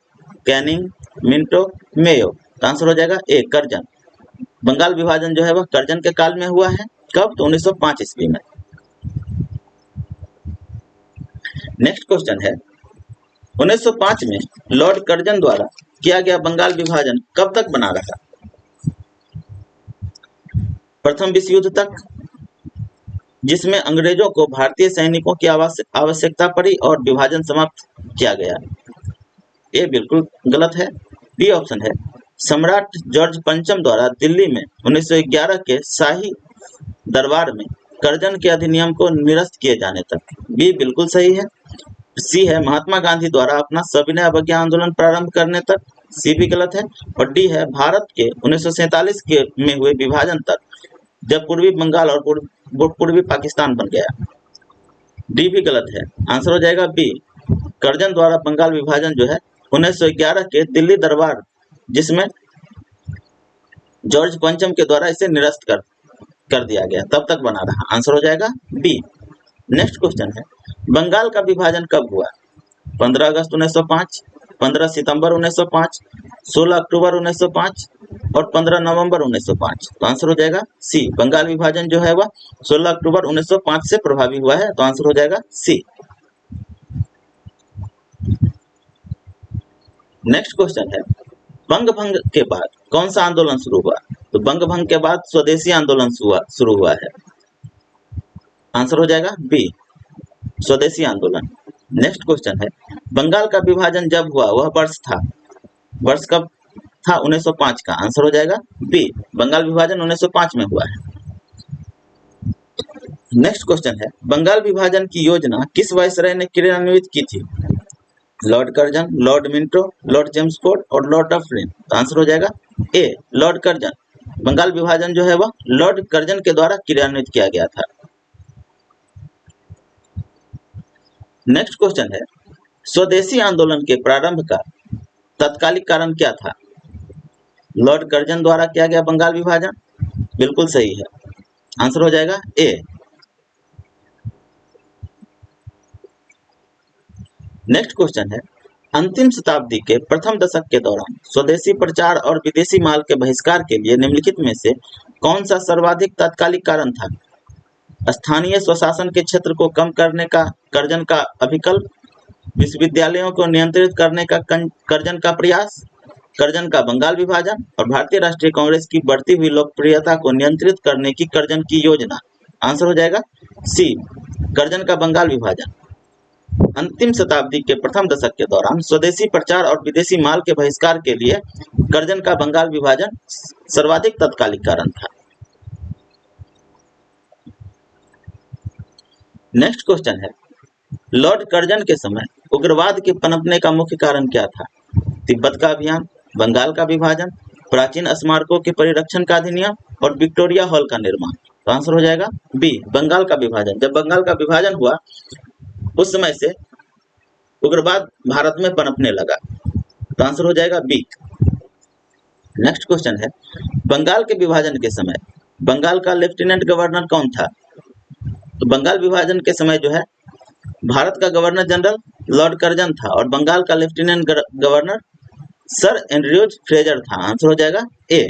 S1: Canning, Minto, Mayo. तो आंसर हो जाएगा ए, कर्जन। बंगाल विभाजन जो है वह कर्जन के काल में हुआ है। कब? तो 1905 ईस्वी में। नेक्स्ट क्वेश्चन है, 1905 में लॉर्ड कर्जन द्वारा किया गया बंगाल विभाजन कब तक बना रहा? प्रथम विश्व युद्ध तक, जिसमें अंग्रेजों को भारतीय सैनिकों की आवश्यकता पड़ी और विभाजन समाप्त किया गया। ये बिल्कुल गलत है। बी ऑप्शन है, सम्राट जॉर्ज पंचम द्वारा दिल्ली में 1911 के शाही दरबार में कर्जन के अधिनियम को निरस्त किए जाने तक। बी बिल्कुल सही है। सी है, महात्मा गांधी द्वारा अपना सविनय अवज्ञा आंदोलन प्रारंभ करने तक। सी भी गलत है। और डी है, भारत के 1947 के में हुए विभाजन तक, जब पूर्वी बंगाल और पूर्वी पाकिस्तान बन गया। डी भी गलत है। आंसर हो जाएगा बी, कर्जन द्वारा बंगाल विभाजन जो है 1911 के दिल्ली दरबार, जिसमें जॉर्ज पंचम के द्वारा इसे निरस्त कर दिया गया, तब तक बना रहा। आंसर हो जाएगा बी। नेक्स्ट क्वेश्चन है, बंगाल का विभाजन कब हुआ? 15 अगस्त 1905, 15 सितंबर 1905, 16 अक्टूबर 1905 और 15 नवंबर 1905। तो आंसर हो जाएगा सी, बंगाल विभाजन जो है वह 16 अक्टूबर 1905 से प्रभावी हुआ है। तो आंसर हो जाएगा सी। नेक्स्ट क्वेश्चन है, बंग भंग के बाद कौन सा आंदोलन शुरू हुआ? तो बंग भंग के बाद स्वदेशी आंदोलन शुरू हुआ है। आंसर हो जाएगा बी, स्वदेशी आंदोलन। नेक्स्ट क्वेश्चन है, बंगाल का विभाजन जब हुआ वह वर्ष था? वर्ष कब था? 1905 का। आंसर हो जाएगा बी, बंगाल विभाजन 1905 में हुआ है। नेक्स्ट क्वेश्चन है, बंगाल विभाजन की योजना किस वायसराय ने क्रियान्वित की थी? Lord Curzon, Lord Minto, Lord Chelmsford और लॉर्ड डफरिन। तो आंसर हो जाएगा ए, लॉर्ड कर्जन। बंगाल विभाजन जो है वह लॉर्ड कर्जन के द्वारा क्रियान्वित किया गया था। नेक्स्ट क्वेश्चन है, स्वदेशी आंदोलन के प्रारंभ का तत्कालिक कारण क्या था? लॉर्ड कर्जन द्वारा किया गया बंगाल विभाजन। बिल्कुल सही है। आंसर हो जाएगा ए। नेक्स्ट क्वेश्चन है, अंतिम शताब्दी के प्रथम दशक के दौरान स्वदेशी प्रचार और विदेशी माल के बहिष्कार के लिए निम्नलिखित में से कौन सा सर्वाधिक तात्कालिक कारण था? स्थानीय स्वशासन के क्षेत्र को कम करने का कर्जन का अभिकल्प, विश्वविद्यालयों को नियंत्रित करने का कर्जन का प्रयास, कर्जन का बंगाल विभाजन और भारतीय राष्ट्रीय कांग्रेस की बढ़ती हुई लोकप्रियता को नियंत्रित करने की कर्जन की योजना। आंसर हो जाएगा सी, कर्जन का बंगाल विभाजन। अंतिम शताब्दी के प्रथम दशक के दौरान स्वदेशी प्रचार और विदेशी माल के बहिष्कार के लिए कर्जन का बंगाल विभाजन सर्वाधिक तत्कालिक कारण था। नेक्स्ट क्वेश्चन है, लॉर्ड कर्जन के समय उग्रवाद के पनपने का मुख्य कारण क्या था? तिब्बत का अभियान, बंगाल का विभाजन, प्राचीन स्मारकों के परिरक्षण का अधिनियम और विक्टोरिया हॉल का निर्माण। तो आंसर हो जाएगा बी, बंगाल का विभाजन। जब बंगाल का विभाजन हुआ उस समय से उग्रवाद भारत में पनपने लगा। तो आंसर हो जाएगा बी। नेक्स्ट क्वेश्चन है, बंगाल के विभाजन के समय बंगाल का लेफ्टिनेंट गवर्नर कौन था? तो बंगाल विभाजन के समय जो है भारत का गवर्नर जनरल लॉर्ड कर्जन था और बंगाल का lieutenant governor sir Andrews Fraser था। आंसर हो जाएगा A,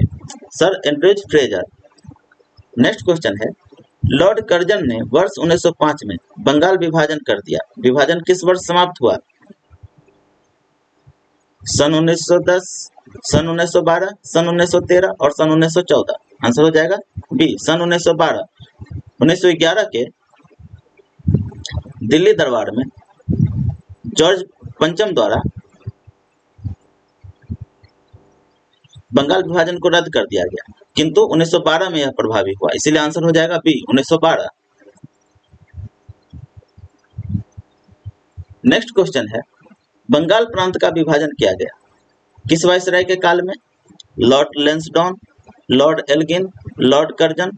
S1: sir Andrews Fraser. Next question है, लॉर्ड कर्जन ने वर्ष 1905 में बंगाल विभाजन कर दिया। विभाजन किस वर्ष समाप्त हुआ? सन 1910, सन 1912, सन 1913 और सन 1914। आंसर हो जाएगा बी, सन 1912। 1911 के दिल्ली दरबार में जॉर्ज पंचम द्वारा बंगाल विभाजन को रद्द कर दिया गया। किंतु 1912 में यह प्रभावी हुआ, इसीलिए आंसर हो जाएगा बी 1912। नेक्स्ट क्वेश्चन है, बंगाल प्रांत का विभाजन किया गया किस वायसराय के काल में? Lord Lansdowne, lord Elgin, lord Curzon,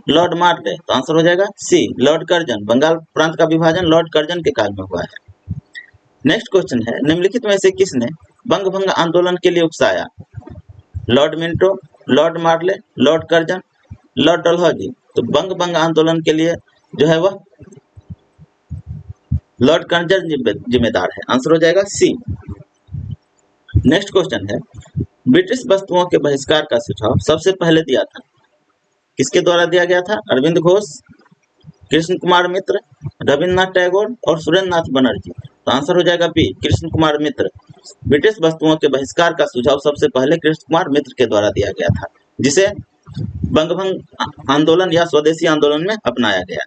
S1: lord Morley. तो आंसर हो जाएगा सी लॉर्ड कर्जन। बंगाल प्रांत का विभाजन लॉर्ड कर्जन के काल में हुआ है। नेक्स्ट क्वेश्चन है, निम्नलिखित में से किसने बंग भंग आंदोलन के लिए उकसाया? लॉर्ड मिंटो, लॉर्ड मार्ले, लॉर्ड कर्जन, लॉर्ड डलहौजी। तो बंग भंग आंदोलन के लिए जो है वह लॉर्ड कर्जन जिम्मेदार है। आंसर हो जाएगा सी। नेक्स्ट क्वेश्चन है, ब्रिटिश वस्तुओं के बहिष्कार का सुझाव सबसे पहले दिया था किसके द्वारा दिया गया था? अरविंद घोष, कृष्ण कुमार मित्र, रविन्द्रनाथ टैगोर और सुरेंद्र नाथ बनर्जी। तो आंसर हो जाएगा बी कृष्ण कुमार मित्र। ब्रिटिश वस्तुओं के बहिष्कार का सुझाव सबसे पहले कृष्ण कुमार मित्र के द्वारा दिया गया था, जिसे बंगभंग आंदोलन या स्वदेशी आंदोलन में अपनाया गया।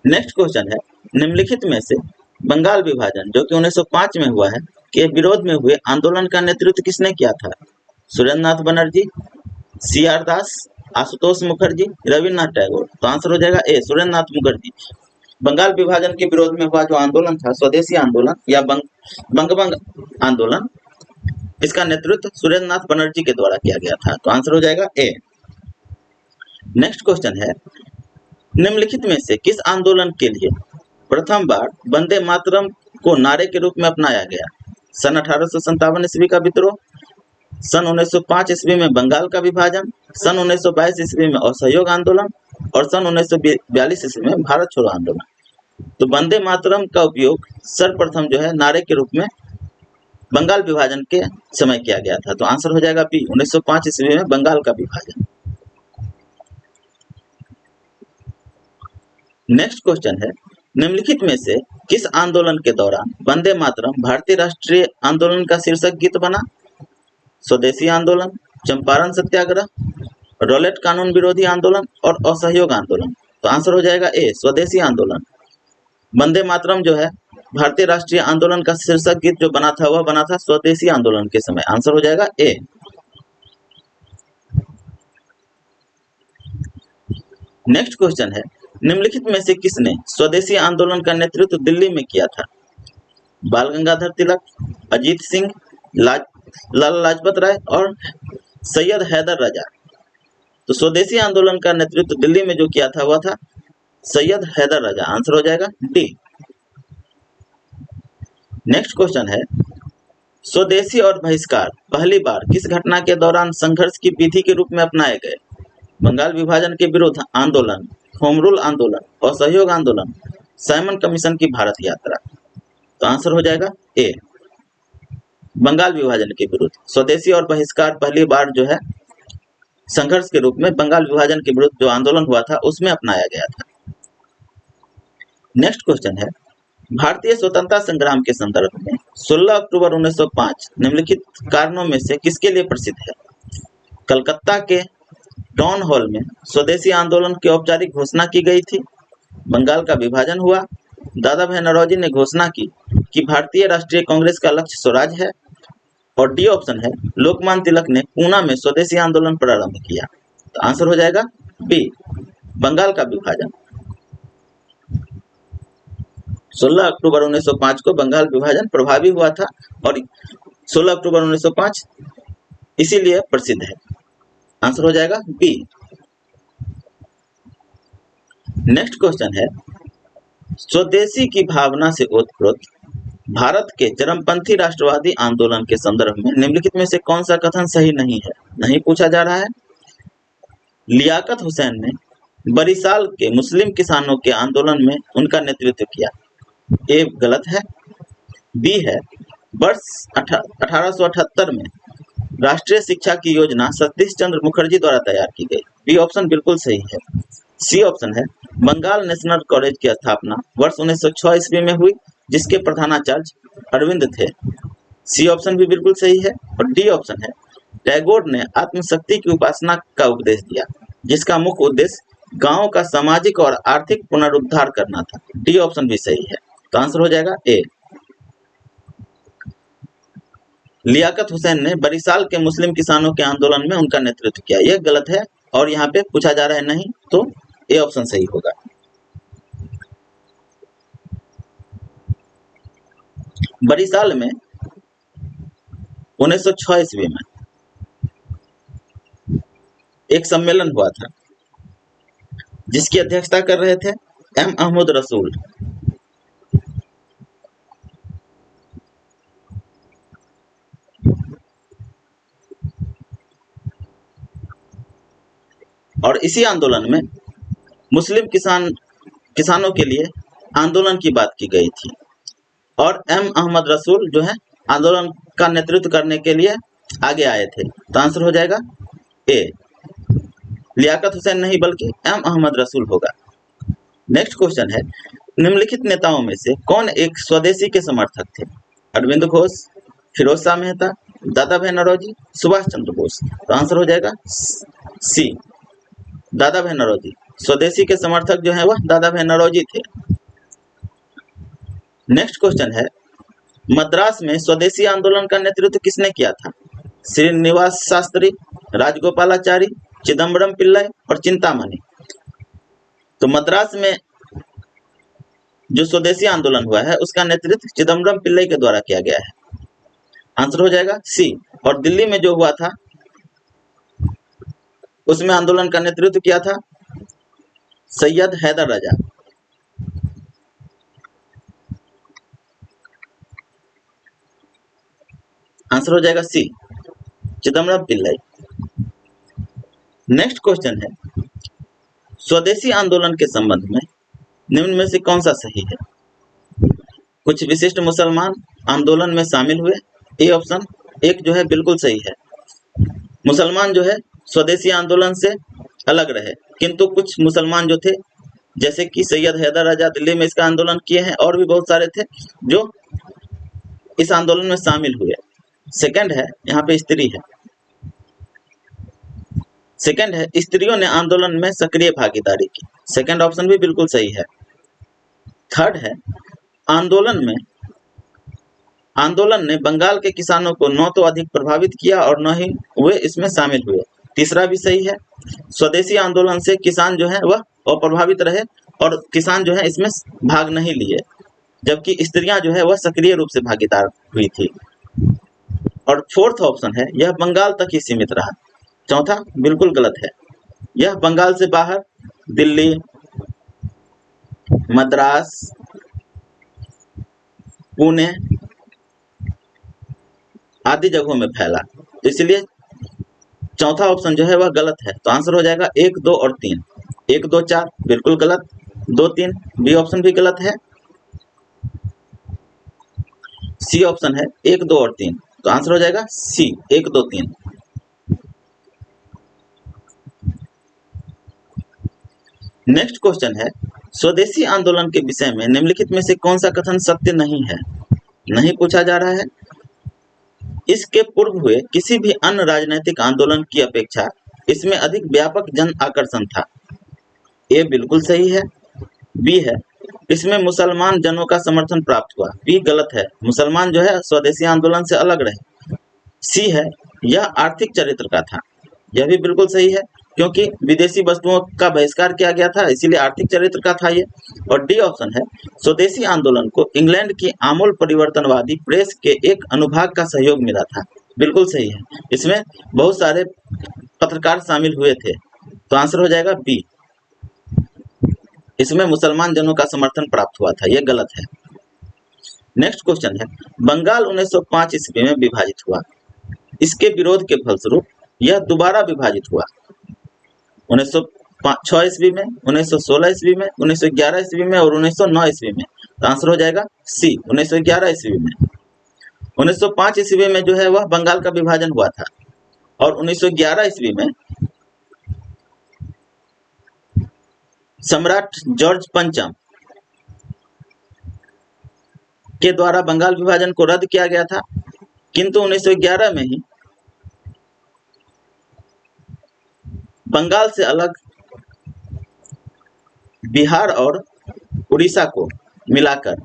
S1: नेक्स्ट क्वेश्चन है, निम्नलिखित में से बंगाल विभाजन जो कि 1905 में हुआ है के विरोध में हुए आंदोलन का नेतृत्व किसने किया था? सुरेंद्र नाथ बनर्जी, CR दास, आशुतोष मुखर्जी, रविन्द्रनाथ टैगोर। तो आंसर हो जाएगा ए सुरेंद्र नाथ मुखर्जी। बंगाल विभाजन के विरोध में हुआ जो आंदोलन था स्वदेशी आंदोलन या बंगभंग आंदोलन, इसका नेतृत्व सुरेंद्र नाथ बनर्जी के द्वारा किया गया था। तो आंसर हो जाएगा ए। नेक्स्ट क्वेश्चन है, निम्नलिखित में से किस आंदोलन के लिए प्रथम बार वंदे मातरम को नारे के रूप में अपनाया गया? सन 1857 ईस्वी का विद्रोह, सन 1905 ईस्वी में बंगाल का विभाजन, सन 1922 ईस्वी में असहयोग आंदोलन और सन 1942 ईस्वी में भारत छोड़ो आंदोलन। तो वंदे मातरम का उपयोग सर्वप्रथम जो है नारे के रूप में बंगाल विभाजन के समय किया गया था। तो आंसर हो जाएगा बी 1905 ईस्वी में बंगाल का विभाजन। नेक्स्ट क्वेश्चन है, निम्नलिखित में से किस आंदोलन के दौरान वंदे मातरम भारतीय राष्ट्रीय आंदोलन का शीर्षक गीत बना? स्वदेशी आंदोलन, चंपारण सत्याग्रह, रॉलेट कानून विरोधी आंदोलन और असहयोग आंदोलन। तो आंसर हो जाएगा ए स्वदेशी आंदोलन। वंदे मातरम जो है भारतीय राष्ट्रीय आंदोलन का शीर्षक गीत जो बना था वह बना था स्वदेशी आंदोलन के समय। आंसर हो जाएगा ए। नेक्स्ट क्वेश्चन है, निम्नलिखित में से किसने स्वदेशी आंदोलन का नेतृत्व दिल्ली में किया था? बाल गंगाधर तिलक, अजीत सिंह, लाला लाजपत राय और सैयद हैदर रजा। तो स्वदेशी आंदोलन का नेतृत्व दिल्ली में जो किया था वह था सैयद हैदर रजा। आंसर हो जाएगा डी। नेक्स्ट क्वेश्चन है, स्वदेशी और बहिष्कार पहली बार किस घटना के दौरान संघर्ष की विधि के रूप में अपनाए गए? बंगाल विभाजन के विरुद्ध आंदोलन, होम रूल आंदोलन, असहयोग आंदोलन, साइमन कमीशन की भारत यात्रा। तो आंसर हो जाएगा ए बंगाल विभाजन के विरुद्ध। स्वदेशी और बहिष्कार पहली बार जो है संघर्ष के रूप में बंगाल विभाजन के विरुद्ध जो आंदोलन हुआ था उसमें अपनाया गया था। नेक्स्ट क्वेश्चन है, भारतीय स्वतंत्रता संग्राम के संदर्भ में 16 अक्टूबर 1905 निम्नलिखित कारणों में से किसके लिए प्रसिद्ध है? कलकत्ता के टाउन हॉल में स्वदेशी आंदोलन की औपचारिक घोषणा की गई थी, बंगाल का विभाजन हुआ, दादा भाई नौरोजी ने घोषणा की कि भारतीय राष्ट्रीय कांग्रेस का लक्ष्य स्वराज है, और डी ऑप्शन है लोकमान्य तिलक ने पूना में स्वदेशी आंदोलन प्रारंभ किया। तो आंसर हो जाएगा बी बंगाल का विभाजन। 16 अक्टूबर 1905 को बंगाल विभाजन प्रभावी हुआ था और 16 अक्टूबर 1905 इसीलिए प्रसिद्ध है। आंसर हो जाएगा बी। नेक्स्ट क्वेश्चन है, स्वदेशी की भावना से ओतप्रोत भारत के चरमपंथी राष्ट्रवादी आंदोलन के संदर्भ में निम्नलिखित में से कौन सा कथन सही नहीं है? नहीं पूछा जा रहा है। लियाकत हुसैन ने बरिशाल के मुस्लिम किसानों के आंदोलन में उनका नेतृत्व किया। ए गलत है। बी है वर्ष 1878 में राष्ट्रीय शिक्षा की योजना सतीश चंद्र मुखर्जी द्वारा तैयार की गई। बी ऑप्शन बिल्कुल सही है। सी ऑप्शन है बंगाल नेशनल कॉलेज की स्थापना वर्ष 1906 ईस्वी में हुई, जिसके प्रधानाचार्य अरविंद थे। सी ऑप्शन भी बिल्कुल सही है। और डी ऑप्शन है टैगोर ने आत्मशक्ति की उपासना का उपदेश दिया, जिसका मुख्य उद्देश्य गांवों का सामाजिक और आर्थिक पुनरुद्धार करना था। डी ऑप्शन भी सही है। तो आंसर हो जाएगा ए। लियाकत हुसैन ने बरिशाल के मुस्लिम किसानों के आंदोलन में उनका नेतृत्व किया। यह गलत है और यहाँ पे पूछा जा रहा है नहीं, तो ए ऑप्शन सही होगा। बरिशाल में 1906 ईस्वी में एक सम्मेलन हुआ था जिसकी अध्यक्षता कर रहे थे एम अहमद रसूल। और इसी आंदोलन में मुस्लिम किसानों के लिए आंदोलन की बात की गई थी और एम अहमद रसूल जो है आंदोलन का नेतृत्व करने के लिए आगे आए थे। तो आंसर हो जाएगा ए, लियाकत हुसैन नहीं बल्कि एम अहमद रसूल होगा। नेक्स्ट क्वेश्चन है, निम्नलिखित नेताओं में से कौन एक स्वदेशी के समर्थक थे? अरविंद घोष, फिरोज शाह मेहता, दादा भाई नौरोजी, सुभाष चंद्र बोस। तो आंसर हो जाएगा सी, दादा भाई नौरोजी। स्वदेशी के समर्थक जो है वह दादा भाई नौरोजी थे। नेक्स्ट क्वेश्चन है, मद्रास में स्वदेशी आंदोलन का नेतृत्व किसने किया था? श्रीनिवास शास्त्री, राजगोपालाचारी, चिदम्बरम पिल्लाई और चिंतामणि। तो मद्रास में जो स्वदेशी आंदोलन हुआ है उसका नेतृत्व चिदम्बरम पिल्लाई के द्वारा किया गया है। आंसर हो जाएगा सी। और दिल्ली में जो हुआ था उसमें आंदोलन का नेतृत्व किया था सैयद हैदर राजा। आंसर हो जाएगा सी, चिदम्बरम पिल्लाई। नेक्स्ट क्वेश्चन है, स्वदेशी आंदोलन के संबंध में निम्न में से कौन सा सही है? कुछ विशिष्ट मुसलमान आंदोलन में शामिल हुए। ए ऑप्शन एक जो है बिल्कुल सही है। मुसलमान जो है स्वदेशी आंदोलन से अलग रहे, किंतु कुछ मुसलमान जो थे जैसे कि सैयद हैदर राजा दिल्ली में इसका आंदोलन किए हैं और भी बहुत सारे थे जो इस आंदोलन में शामिल हुए। सेकंड है, यहाँ पे स्त्री है। सेकंड है, स्त्रियों ने आंदोलन में सक्रिय भागीदारी की। सेकंड ऑप्शन भी बिल्कुल सही है। थर्ड है, आंदोलन ने बंगाल के किसानों को न तो अधिक प्रभावित किया और न ही वे इसमें शामिल हुए। तीसरा भी सही है, स्वदेशी आंदोलन से किसान जो है वह अप्रभावित रहे और किसान जो है इसमें भाग नहीं लिए, जबकि स्त्रियां जो है वह सक्रिय रूप से भागीदार हुई थी। और फोर्थ ऑप्शन है, यह बंगाल तक ही सीमित रहा। चौथा बिल्कुल गलत है, यह बंगाल से बाहर दिल्ली, मद्रास, पुणे आदि जगहों में फैला। तो इसलिए चौथा ऑप्शन जो है वह गलत है। तो आंसर हो जाएगा 1, 2 और 3। 1, 2, 4 बिल्कुल गलत, 2, 3 बी ऑप्शन भी गलत है, सी ऑप्शन है 1, 2 और 3। तो आंसर हो जाएगा सी, 1, 2, 3। नेक्स्ट क्वेश्चन है, स्वदेशी आंदोलन के विषय में निम्नलिखित में से कौन सा कथन सत्य नहीं है? नहीं पूछा जा रहा है। इसके पूर्व हुए किसी भी अन्य राजनीतिक आंदोलन की अपेक्षा इसमें अधिक व्यापक जन आकर्षण था। ए बिल्कुल सही है। बी है, इसमें मुसलमान जनों का समर्थन प्राप्त हुआ। बी गलत है, मुसलमान जो है स्वदेशी आंदोलन से अलग रहे। सी है, यह आर्थिक चरित्र का था। यह भी बिल्कुल सही है, क्योंकि विदेशी वस्तुओं का बहिष्कार किया गया था, इसीलिए आर्थिक चरित्र का था ये। और डी ऑप्शन है, स्वदेशी आंदोलन को इंग्लैंड की आमूल परिवर्तनवादी प्रेस के एक अनुभाग का सहयोग मिला था। बिल्कुल सही है, इसमें बहुत सारे पत्रकार शामिल हुए थे। तो आंसर हो जाएगा बी, इसमें मुसलमान जनों का समर्थन प्राप्त हुआ था। यह गलत है। नेक्स्ट क्वेश्चन है, बंगाल 1905 ईस्वी में विभाजित हुआ। इसके विरोध के फलस्वरूप यह दोबारा विभाजित हुआ 1906 ईस्वी में, 1916 ईस्वी में, 1911 ईस्वी में और 1909 ईस्वी में। तो आंसर हो जाएगा सी, 1911 ईस्वी में। 1905 ईस्वी में जो है वह बंगाल का विभाजन हुआ था और 1911 ईस्वी में सम्राट जॉर्ज पंचम के द्वारा बंगाल विभाजन को रद्द किया गया था, किंतु 1911 में ही बंगाल से अलग बिहार और उड़ीसा को मिलाकर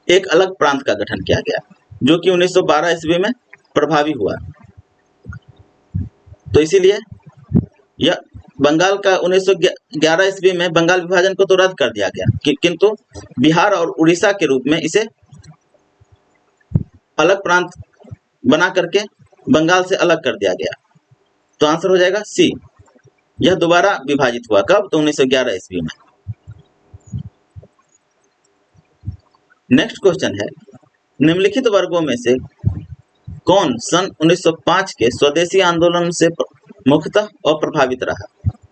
S1: एक अलग प्रांत का गठन किया गया, जो कि 1912 ईस्वी में प्रभावी हुआ। तो इसीलिए यह बंगाल का 1911 ईस्वी में बंगाल विभाजन को तो रद्द कर दिया गया, किंतु बिहार और उड़ीसा के रूप में इसे अलग प्रांत बना करके बंगाल से अलग कर दिया गया। तो आंसर हो जाएगा सी। यह दोबारा विभाजित हुआ कब? तो 1911 ईस्वी में। नेक्स्ट क्वेश्चन है, निम्नलिखित वर्गों में से कौन सन 1905 के स्वदेशी आंदोलन से मुख्यतः अप्रभावित रहा?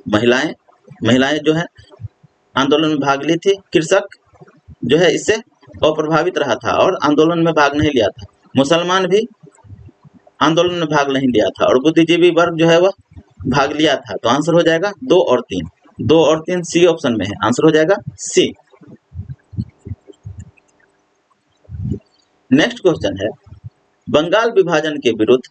S1: महिलाएं जो है आंदोलन में भाग ली थी। कृषक जो है इससे अप्रभावित रहा था और आंदोलन में भाग नहीं लिया था। मुसलमान भी आंदोलन में भाग नहीं लिया था और बुद्धिजीवी वर्ग जो है वह भाग लिया था। तो आंसर हो जाएगा 2 और 3। 2 और 3 सी ऑप्शन में है, आंसर हो जाएगा सी। नेक्स्ट क्वेश्चन है, बंगाल विभाजन के विरुद्ध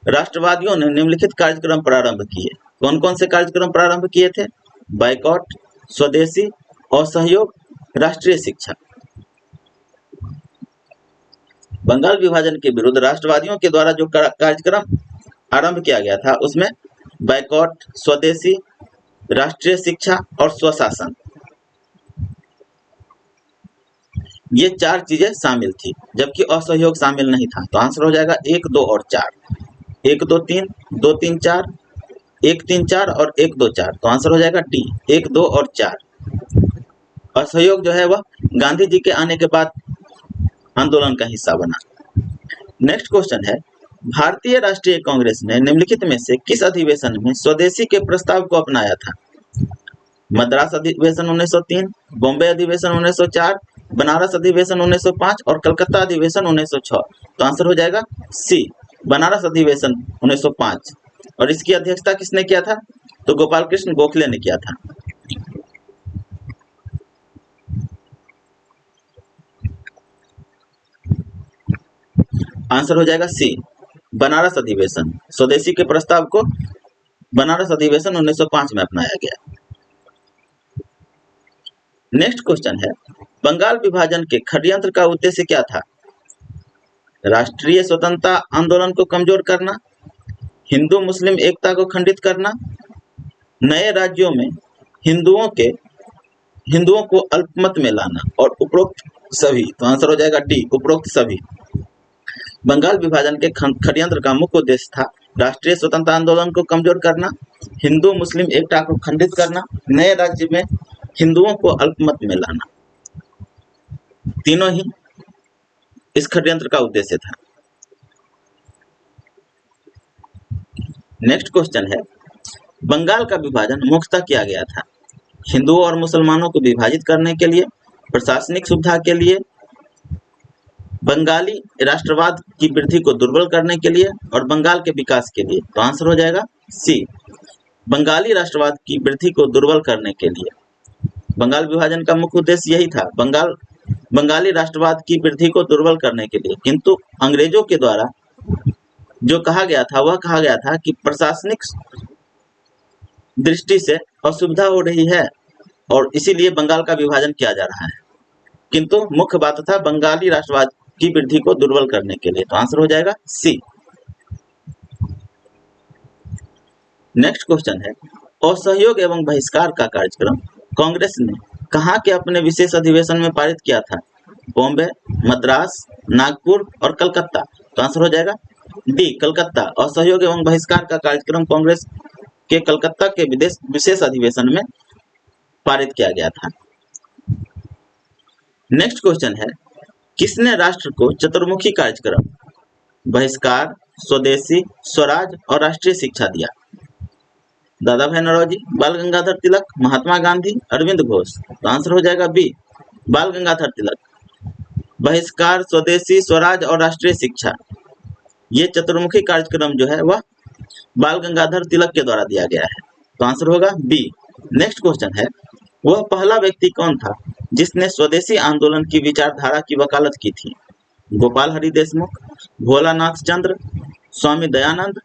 S1: राष्ट्रवादियों ने निम्नलिखित कार्यक्रम प्रारंभ किए। कौन कौन से कार्यक्रम प्रारंभ किए थे? बाइकॉट, स्वदेशी, असहयोग, राष्ट्रीय शिक्षा। बंगाल विभाजन के विरुद्ध राष्ट्रवादियों के द्वारा जो कार्यक्रम आरंभ किया गया था उसमें बाइकॉट, स्वदेशी, राष्ट्रीय शिक्षा और स्वशासन, ये 4 चीजें शामिल थी, जबकि असहयोग शामिल नहीं था। तो आंसर हो जाएगा 1, 2 और 4। 1, 2, 3, 2, 3, 4, 1, 3, 4 और 1, 2, 4। तो आंसर हो जाएगा डी, 1, 2 और 4। असहयोग जो है वह गांधी जी के आने के बाद आंदोलन का हिस्सा बना। नेक्स्ट क्वेश्चन है, भारतीय राष्ट्रीय कांग्रेस ने निम्नलिखित में से किस अधिवेशन में स्वदेशी के प्रस्ताव को अपनाया था? मद्रास अधिवेशन 1903, बॉम्बे अधिवेशन 1904, बनारस अधिवेशन 1905 और कलकत्ता अधिवेशन 1906। तो आंसर हो जाएगा सी, बनारस अधिवेशन 1905। और इसकी अध्यक्षता किसने किया था? तो गोपाल कृष्ण गोखले ने किया था। आंसर हो जाएगा सी, बनारस अधिवेशन। स्वदेशी के प्रस्ताव को बनारस अधिवेशन 1905 में अपनाया गया। नेक्स्ट क्वेश्चन है, बंगाल विभाजन के षड्यंत्र का उद्देश्य क्या था? राष्ट्रीय स्वतंत्रता आंदोलन को कमजोर करना, हिंदू मुस्लिम एकता को खंडित करना, नए राज्यों में हिंदुओं को अल्पमत में लाना और उपरोक्त सभी। तो आंसर हो जाएगा डी, उपरोक्त सभी। बंगाल विभाजन के षड्यंत्र का मुख्य उद्देश्य था राष्ट्रीय स्वतंत्रता आंदोलन को कमजोर करना, हिंदू मुस्लिम एकता को खंडित करना, नए राज्य में हिंदुओं को अल्पमत में लाना। तीनों ही इस षड्यंत्र का उद्देश्य था। नेक्स्ट क्वेश्चन है, बंगाल का विभाजन मुख्यतः किया गया था हिंदुओं और मुसलमानों को विभाजित करने के लिए, प्रशासनिक सुविधा के लिए, बंगाली राष्ट्रवाद की वृद्धि को दुर्बल करने के लिए और बंगाल के विकास के लिए। तो आंसर हो जाएगा सी, बंगाली राष्ट्रवाद की वृद्धि को दुर्बल करने के लिए। बंगाल विभाजन का मुख्य उद्देश्य यही था, बंगाली राष्ट्रवाद की वृद्धि को दुर्बल करने के लिए। किंतु अंग्रेजों के द्वारा जो कहा गया था वह कहा गया था कि प्रशासनिक दृष्टि से असुविधा हो रही है और इसीलिए बंगाल का विभाजन किया जा रहा है। किंतु मुख्य बात था बंगाली राष्ट्रवाद की वृद्धि को दुर्बल करने के लिए। तो आंसर हो जाएगा सी। नेक्स्ट क्वेश्चन है, असहयोग एवं बहिष्कार का कार्यक्रम कांग्रेस ने कहाँ के अपने विशेष अधिवेशन में पारित किया था? बॉम्बे, मद्रास, नागपुर और कलकत्ता। तो आंसर हो जाएगा डी, कलकत्ता। असहयोग एवं बहिष्कार का कार्यक्रम कांग्रेस के कलकत्ता के विशेष अधिवेशन में पारित किया गया था। नेक्स्ट क्वेश्चन है, किसने राष्ट्र को चतुर्मुखी कार्यक्रम बहिष्कार, स्वदेशी, स्वराज और राष्ट्रीय शिक्षा दिया? दादा भाई नौरोजी, बाल गंगाधर तिलक, महात्मा गांधी, अरविंद घोष। तो आंसर हो जाएगा बी, बाल गंगाधर तिलक। बहिष्कार, स्वदेशी, स्वराज और राष्ट्रीय शिक्षा, ये चतुर्मुखी कार्यक्रम जो है वह बाल गंगाधर तिलक के द्वारा दिया गया है। तो आंसर होगा बी। नेक्स्ट क्वेश्चन है, वह पहला व्यक्ति कौन था जिसने स्वदेशी आंदोलन की विचारधारा की वकालत की थी? गोपाल हरि देशमुख, भोलानाथ चंद्र, स्वामी दयानंद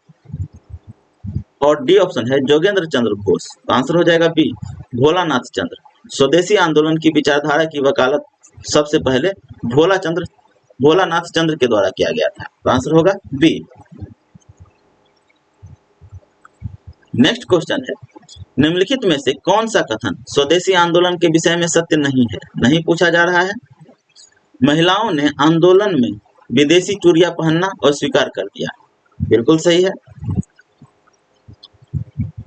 S1: और डी ऑप्शन है जोगेंद्र चंद्र बोस। तो आंसर हो जाएगा बी, भोलानाथ चंद्र। स्वदेशी आंदोलन की विचारधारा की वकालत सबसे पहले भोलानाथ चंद्र के द्वारा किया गया था। तो आंसर होगा बी। नेक्स्ट क्वेश्चन है, निम्नलिखित में से कौन सा कथन स्वदेशी आंदोलन के विषय में सत्य नहीं है? नहीं पूछा जा रहा है। महिलाओं ने आंदोलन में विदेशी चूड़ियां पहनना अस्वीकार कर दिया, बिल्कुल सही है।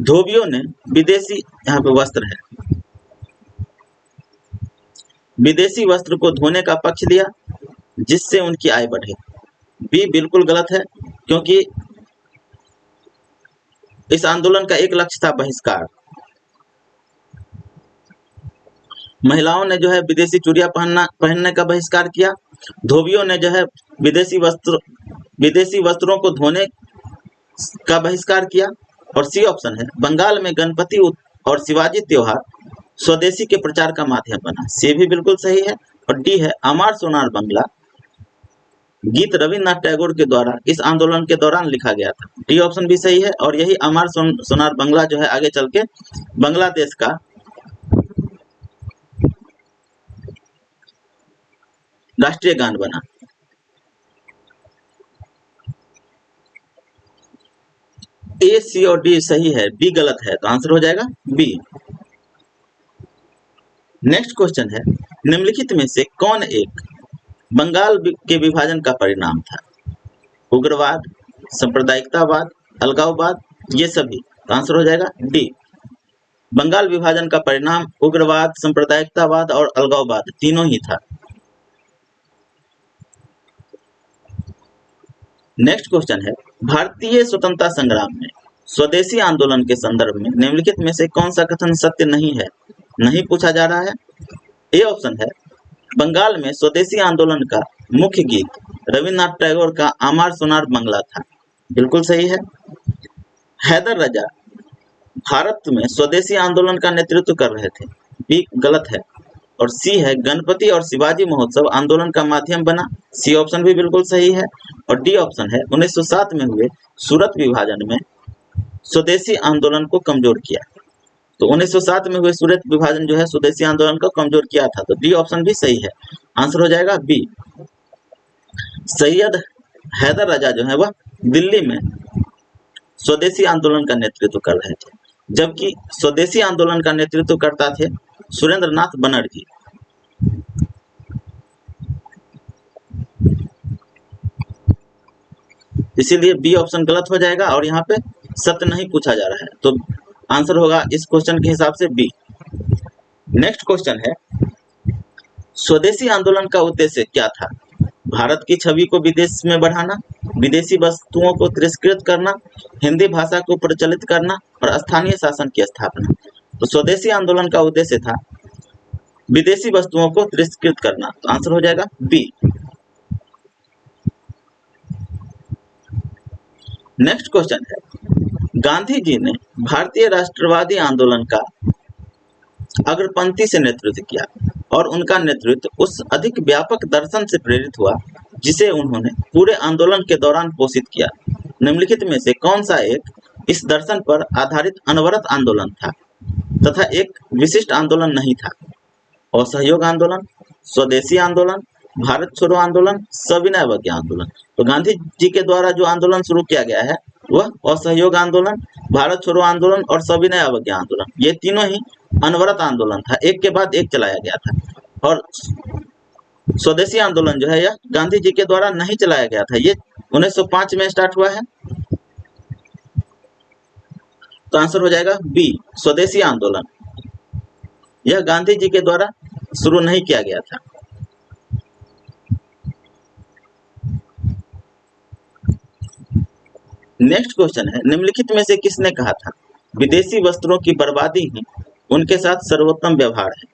S1: धोबियों ने विदेशी, यहाँ पे वस्त्र है, विदेशी वस्त्र को धोने का पक्ष लिया जिससे उनकी आय बढ़े, बी बिल्कुल गलत है, क्योंकि इस आंदोलन का एक लक्ष्य था बहिष्कार। महिलाओं ने जो है विदेशी चूड़ियां पहनने का बहिष्कार किया, धोबियों ने जो है विदेशी वस्त्रों को धोने का बहिष्कार किया। और सी ऑप्शन है, बंगाल में गणपति और शिवाजी त्योहार स्वदेशी के प्रचार का माध्यम बना, सी भी बिल्कुल सही है। और डी है, अमर सोनार बांग्ला गीत रविन्द्रनाथ टैगोर के द्वारा इस आंदोलन के दौरान लिखा गया था, डी ऑप्शन भी सही है। और यही अमर सोनार बांग्ला जो है आगे चल के बांग्लादेश का राष्ट्रीय गान बना। ए, सी और डी सही है, बी गलत है, तो आंसर हो जाएगा बी। नेक्स्ट क्वेश्चन है, निम्नलिखित में से कौन एक बंगाल के विभाजन का परिणाम था? उग्रवाद, सांप्रदायिकतावाद, अलगाववाद, ये सभी, तो आंसर हो जाएगा डी। बंगाल विभाजन का परिणाम उग्रवाद, सांप्रदायिकतावाद और अलगाववाद तीनों ही था। नेक्स्ट क्वेश्चन है, भारतीय स्वतंत्रता संग्राम में स्वदेशी आंदोलन के संदर्भ में निम्नलिखित में से कौन सा कथन सत्य नहीं है? नहीं पूछा जा रहा है। ए ऑप्शन है, बंगाल में स्वदेशी आंदोलन का मुख्य गीत रविन्द्रनाथ टैगोर का अमर सोनार बांग्ला था, बिल्कुल सही है। हैदर राजा भारत में स्वदेशी आंदोलन का नेतृत्व कर रहे थे, बी गलत है। और सी है, गणपति और शिवाजी महोत्सव आंदोलन का माध्यम बना, सी ऑप्शन भी बिल्कुल सही है। और डी ऑप्शन है, 1907 में हुए सूरत विभाजन में स्वदेशी आंदोलन को कमजोर किया। तो 1907 में हुए सूरत विभाजन जो है स्वदेशी आंदोलन को कमजोर किया था, तो डी ऑप्शन भी सही है, आंसर हो जाएगा बी। सैयद हैदर राजा जो है वह दिल्ली में स्वदेशी आंदोलन का नेतृत्व कर रहे थे, जबकि स्वदेशी आंदोलन का नेतृत्व करता थे सुरेंद्रनाथ बनर्जी। इसीलिए बी ऑप्शन गलत हो जाएगा और यहाँ पे सत्य नहीं पूछा जा रहा है, तो आंसर होगा इस क्वेश्चन के हिसाब से बी। नेक्स्ट क्वेश्चन है, स्वदेशी आंदोलन का उद्देश्य क्या था? भारत की छवि को विदेश में बढ़ाना, विदेशी वस्तुओं को तिरस्कृत करना, हिंदी भाषा को प्रचलित करना और स्थानीय शासन की स्थापना। तो स्वदेशी आंदोलन का उद्देश्य था विदेशी वस्तुओं को तिरस्कृत करना, तो आंसर हो जाएगा बी। नेक्स्ट क्वेश्चन है, गांधी जी ने भारतीय राष्ट्रवादी आंदोलन का अग्रपंक्ति से नेतृत्व किया और उनका नेतृत्व उस अधिक व्यापक दर्शन से प्रेरित हुआ जिसे उन्होंने पूरे आंदोलन के दौरान पोषित किया। निम्नलिखित में से कौन सा एक इस दर्शन पर आधारित अनवरत आंदोलन था तथा एक विशिष्ट आंदोलन नहीं था? असहयोग आंदोलन, स्वदेशी आंदोलन, भारत छोड़ो आंदोलन, सविनय अवज्ञा आंदोलन। तो गांधी जी के द्वारा जो आंदोलन शुरू किया गया है वह असहयोग आंदोलन, भारत छोड़ो आंदोलन और सविनय अवज्ञा आंदोलन, ये तीनों ही अनवरत आंदोलन था, एक के बाद एक चलाया गया था। और स्वदेशी आंदोलन जो है यह गांधी जी के द्वारा नहीं चलाया गया था, ये 1905 में स्टार्ट हुआ है, तो आंसर हो जाएगा बी, स्वदेशी आंदोलन। यह गांधी जी के द्वारा शुरू नहीं किया गया था। नेक्स्ट क्वेश्चन है, निम्नलिखित में से किसने कहा था विदेशी वस्त्रों की बर्बादी ही उनके साथ सर्वोत्तम व्यवहार है?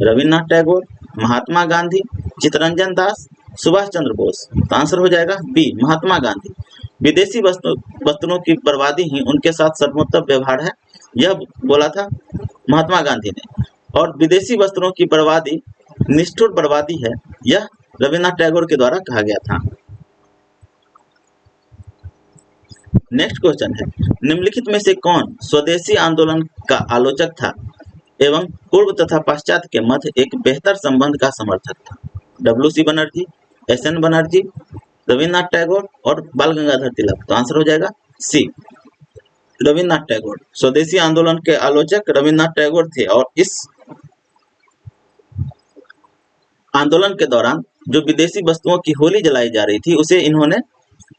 S1: रविन्द्रनाथ टैगोर, महात्मा गांधी, चित्तरंजन दास, सुभाष चंद्र बोस। तो आंसर हो जाएगा बी, महात्मा गांधी। विदेशी वस्त्रों की बर्बादी ही उनके साथ सर्वोत्तम व्यवहार है, यह बोला था महात्मा गांधी ने। और विदेशी वस्त्रों की बर्बादी निष्ठुर बर्बादी है, यह रविन्द्रनाथ टैगोर के द्वारा कहा गया था। नेक्स्ट क्वेश्चन है, निम्नलिखित में से कौन स्वदेशी आंदोलन का आलोचक था? एवं पूर्व तथा पाश्चात्य के मध्य एक बेहतर संबंध का समर्थक था। WC बनर्जी, SN बनर्जी, रविन्द्रनाथ टैगोर और बाल गंगाधर तिलक। तो आंसर हो जाएगा सी, रविन्द्रनाथ टैगोर। स्वदेशी आंदोलन के आलोचक रविन्द्रनाथ टैगोर थे और इस आंदोलन के दौरान जो विदेशी वस्तुओं की होली जलाई जा रही थी उसे इन्होंने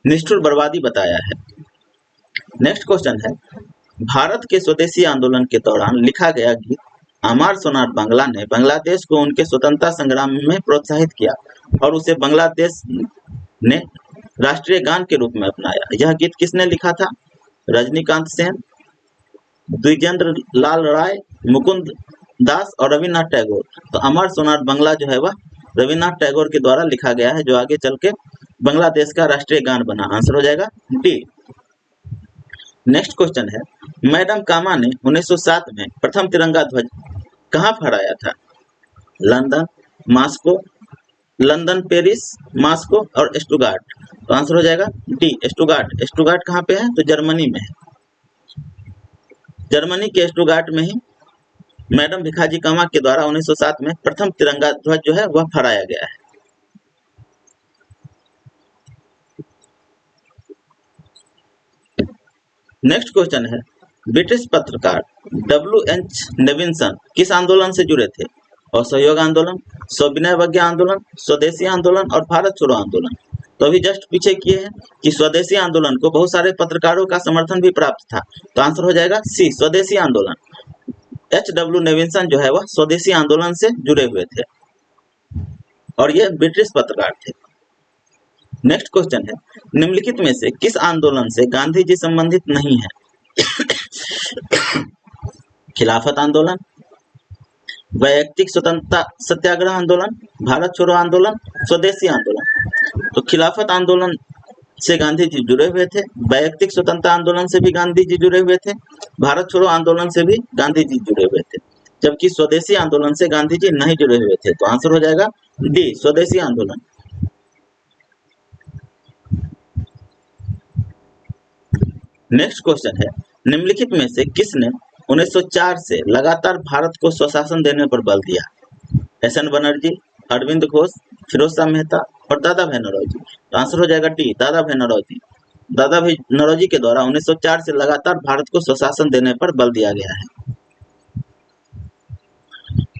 S1: निष्ठुर बर्बादी बताया है। नेक्स्ट क्वेश्चन है, भारत के स्वदेशी आंदोलन के दौरान लिखा गया गीत अमार सोनार बांग्ला ने बांग्लादेश को उनके स्वतंत्रता संग्राम में प्रोत्साहित किया और उसे बांग्लादेश ने राष्ट्रीय गान के रूप में अपनाया। यह गीत किसने लिखा था? रजनीकांत सेन, द्विजेंद्र लाल राय, मुकुंद दास और रविन्द्रनाथ टैगोर। तो अमर सोनार बांग्ला जो है वह रविन्द्रनाथ टैगोर के द्वारा लिखा गया है, जो आगे चल के बांग्लादेश का राष्ट्रीय गान बना। आंसर हो जाएगा डी। नेक्स्ट क्वेश्चन है, मैडम कामा ने 1907 में प्रथम तिरंगा ध्वज कहाँ फहराया था? London, Moscow, London, Paris, Moscow और स्टुटगार्ट। तो आंसर हो जाएगा डी, स्टुटगार्ट। स्टुटगार्ट कहाँ पे है? तो जर्मनी में है। जर्मनी के स्टुटगार्ट में ही मैडम भिखाजी कामा के द्वारा 1907 में प्रथम तिरंगा ध्वज जो है वह फहराया गया है। नेक्स्ट क्वेश्चन है, ब्रिटिश पत्रकार WH नेविंसन किस आंदोलन से जुड़े थे? असहयोग आंदोलन, सविनय अवज्ञा आंदोलन, स्वदेशी आंदोलन और भारत छोड़ो आंदोलन। तो अभी जस्ट पीछे किए हैं कि स्वदेशी आंदोलन को बहुत सारे पत्रकारों का समर्थन भी प्राप्त था। तो आंसर हो जाएगा सी, स्वदेशी आंदोलन। HW नेविंसन जो है वह स्वदेशी आंदोलन से जुड़े हुए थे और ये ब्रिटिश पत्रकार थे। नेक्स्ट क्वेश्चन है, निम्नलिखित में से किस आंदोलन से गांधी जी संबंधित नहीं है? खिलाफत आंदोलन, वैयक्तिक स्वतंत्रता सत्याग्रह आंदोलन, भारत छोड़ो आंदोलन, स्वदेशी आंदोलन। तो खिलाफत आंदोलन से गांधी जी जुड़े हुए थे, वैयक्तिक स्वतंत्रता आंदोलन से भी गांधी जी जुड़े हुए थे, भारत छोड़ो आंदोलन से भी गांधी जी जुड़े हुए थे, जबकि स्वदेशी आंदोलन से गांधी जी नहीं जुड़े हुए थे। तो आंसर हो जाएगा डी, स्वदेशी आंदोलन। नेक्स्ट क्वेश्चन है, निम्नलिखित में से किसने 1904 से लगातार भारत को स्वशासन देने पर बल दिया? SN बनर्जी, अरविंद घोष, फिरोज शाह मेहता और दादा भाई नौरोजी। तो आंसर हो जाएगा डी, दादा भाई नौरोजी। दादा भाई नौरोजी के द्वारा 1904 से लगातार भारत को स्वशासन देने पर बल दिया गया है।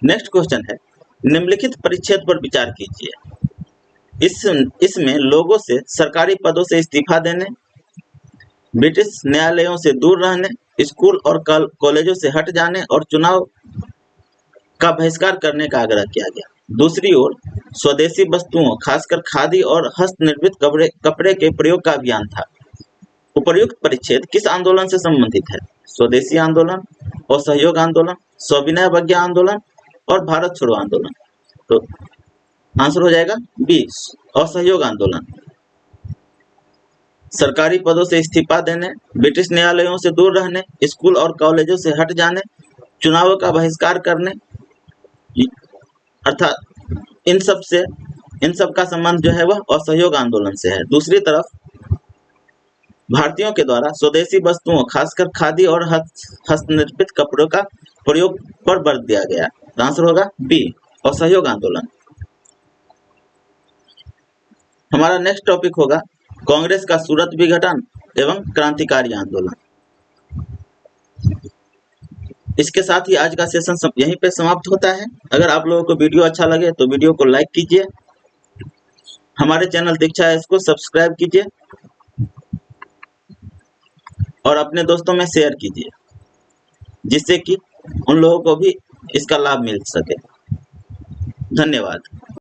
S1: नेक्स्ट क्वेश्चन है, निम्नलिखित परिच्छेद पर विचार कीजिए। इसमें लोगों से सरकारी पदों से इस्तीफा देने, ब्रिटिश न्यायालयों से दूर रहने, स्कूल और कॉलेजों से हट जाने और चुनाव का बहिष्कार करने का आग्रह किया गया। दूसरी ओर स्वदेशी वस्तुओं खासकर खादी और हस्तनिर्मित कपड़े के प्रयोग का अभियान था। उपर्युक्त परिच्छेद किस आंदोलन से संबंधित है? स्वदेशी आंदोलन, असहयोग आंदोलन, सविनय अवज्ञा आंदोलन और भारत छोड़ो आंदोलन। तो आंसर हो जाएगा बी, असहयोग आंदोलन। सरकारी पदों से इस्तीफा देने, ब्रिटिश न्यायालयों से दूर रहने, स्कूल और कॉलेजों से हट जाने, चुनावों का बहिष्कार करने, अर्थात इन सब का संबंध जो है वह असहयोग आंदोलन से है। दूसरी तरफ भारतीयों के द्वारा स्वदेशी वस्तुओं खासकर खादी और हस्तनिर्मित कपड़ों का प्रयोग पर बल दिया गया। आंसर होगा बी, असहयोग आंदोलन। हमारा नेक्स्ट टॉपिक होगा कांग्रेस का सूरत विघटन एवं क्रांतिकारी आंदोलन। इसके साथ ही आज का सेशन यहीं पे समाप्त होता है। अगर आप लोगों को वीडियो अच्छा लगे तो वीडियो को लाइक कीजिए, हमारे चैनल दीक्षा है इसको सब्सक्राइब कीजिए और अपने दोस्तों में शेयर कीजिए, जिससे कि उन लोगों को भी इसका लाभ मिल सके। धन्यवाद।